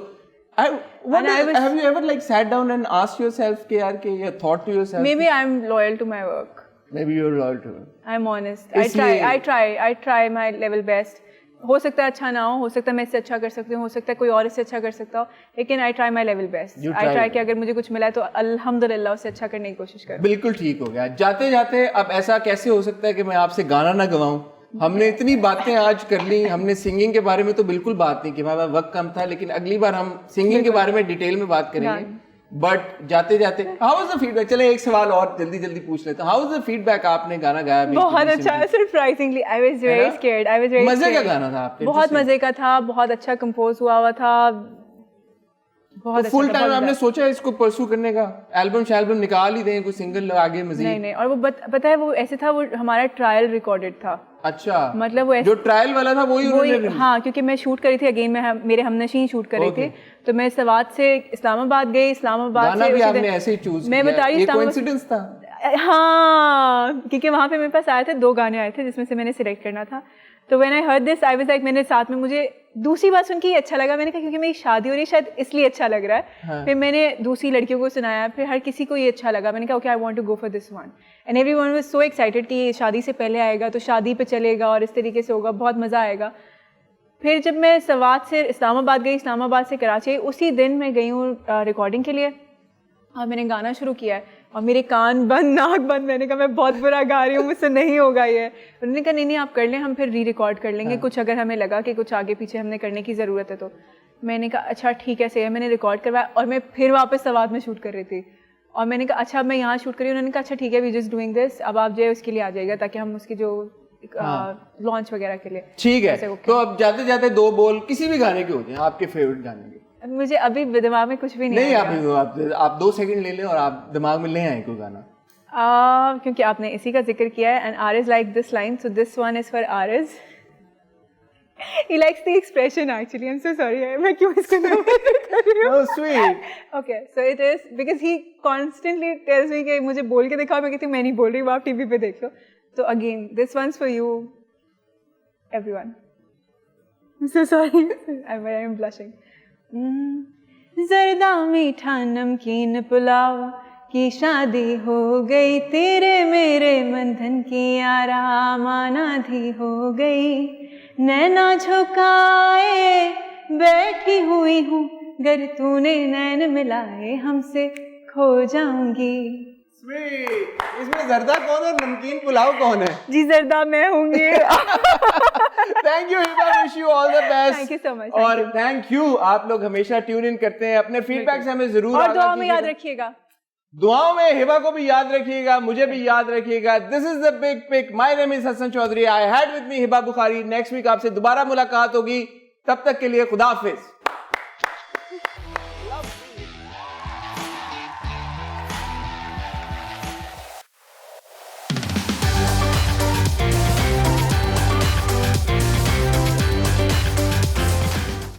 have you ever like sat down and asked yourself कि यार कि you thought to yourself maybe I'm loyal to my work, maybe you're loyal to it, I'm honest, I try my level best। हो सकता है अच्छा ना हो सकता है मैं इससे अच्छा कर सकती हूँ, हो सकता है कोई और इससे अच्छा कर सकता हो, लेकिन I try my level best. I try कि अगर मुझे कुछ मिला है तो अल्हम्दुलिल्लाह उससे अच्छा करने की कोशिश करूँ। बिल्कुल ठीक हो गया। जाते जाते अब ऐसा कैसे हो सकता है कि मैं आपसे गाना ना गवाऊं? हमने इतनी बातें आज कर ली, हमने सिंगिंग के बारे में तो बिल्कुल बात नहीं की, हमारा वक्त कम था, लेकिन अगली बार हम सिंगिंग के बारे में डिटेल में बात करेंगे। बट जाते जाते हाउ वाज द फीडबैक? चले एक सवाल और जल्दी पूछ लेते हैं। How was the feedback? आपने गाना गाया बहुत अच्छा, surprisingly I was very scared, I was very मजे का गाना था आपके? बहुत मजे का था, बहुत अच्छा कंपोज हुआ था, बहुत फुल टाइम आपने सोचा इसको परसू करने का? एल्बम निकाल ही दें, कोई सिंगल आगे मजीद? नहीं, और वो पता है वो ऐसे था, वो हमारा ट्रायल रिकॉर्डेड था। अच्छा, मतलब वो जो ट्रायल वाला था वही? हाँ, क्योंकि मैं शूट करी थी अगेन, मेरे हमनशीन शूट कर रही थी, तो मैं सवात से इस्लामाबाद गई, इस्लामाबाद से आपने ऐसे ही चूज मैं बता रही हूँ, कोइंसिडेंस था। हाँ, क्योंकि वहाँ पे मेरे पास आए थे 2 गाने आए थे जिसमें से मैंने सिलेक्ट करना था। तो when I heard this I was like, मैंने साथ में मुझे दूसरी बात सुन के अच्छा लगा, मैंने कहा क्योंकि मेरी शादी हो रही है शायद इसलिए अच्छा लग रहा है। हाँ। फिर मैंने दूसरी लड़कियों को सुनाया, फिर हर किसी को ये अच्छा लगा, मैंने कहा okay I want to go for this one, and everyone was so excited कि ये शादी से पहले आएगा तो शादी पे चलेगा और इस तरीके से होगा, बहुत मज़ा आएगा। फिर जब मैं सवात से इस्लामाबाद गई, इस्लामाबाद से कराची, उसी दिन मैं गई हूँ रिकॉर्डिंग के लिए और मैंने गाना शुरू किया है। और मेरे कान बंद, नाक बंद। मैंने कहा मैं बहुत बुरा गा रही हूँ, मुझसे नहीं होगा ये। उन्होंने कहा नहीं आप कर लें, हम फिर री रिकॉर्ड कर लेंगे। कुछ अगर हमें लगा कि कुछ आगे पीछे हमने करने की ज़रूरत है तो। मैंने कहा अच्छा ठीक है, सही है। मैंने रिकॉर्ड करवाया और मैं फिर वापस सवाद में शूट कर रही थी। और मैंने कहा अच्छा मैं यहाँ शूट करी। उन्होंने कहा अच्छा ठीक है, वी जस्ट डूइंग दिस, अब आप जो है उसके लिए आ जाएगा ताकि हम उसकी जो लॉन्च वगैरह के लिए। ठीक है, तो अब जाते जाते 2 बोल किसी भी गाने के होते हैं, आपके फेवरेट गाने के। मुझे अभी दिमाग में कुछ भी नहीं आप 2 सेकंड ले लें और आप दिमाग में ले आए कोई गाना। क्योंकि आपने इसी का जिक्र किया है, and Aariz like this line, so this one is for Aariz. He likes the expression actually. I'm so sorry. मैं क्यों इसको Oh sweet. Okay, so it is because he constantly tells me कि मुझे बोल के दिखाओ। मैं कहती हूँ मैं नहीं बोल रही, वो आप टीवी पे देख लो। So again, this one's for you, everyone. I'm so sorry. I'm blushing. ज़रदा मीठा नमकीन पुलाव की शादी हो गई, तेरे मेरे बंधन की आराम आनाधी हो गई। नैना झुकाए बैठी हुई हूँ, गर तूने नैन मिलाए हमसे खो जाऊंगी। Sweet. इसमें जर्दा कौन और नमकीन पुलाव कौन है? जी जर्दा मैं होंगी। Thank you Hiba, wish you all the best. Thank you so much. और थैंक यू, आप लोग हमेशा ट्यून इन करते हैं, अपने फीडबैक से हमें जरूर और दुआ में याद रखिएगा। दुआओं में हिबा को भी याद रखिएगा, मुझे भी याद रखिएगा। This is the big pic. My name is Hasan Chaudhry. I had with me Hiba Bukhari. Next week आपसे दोबारा मुलाकात होगी, तब तक के लिए खुदा हाफिज।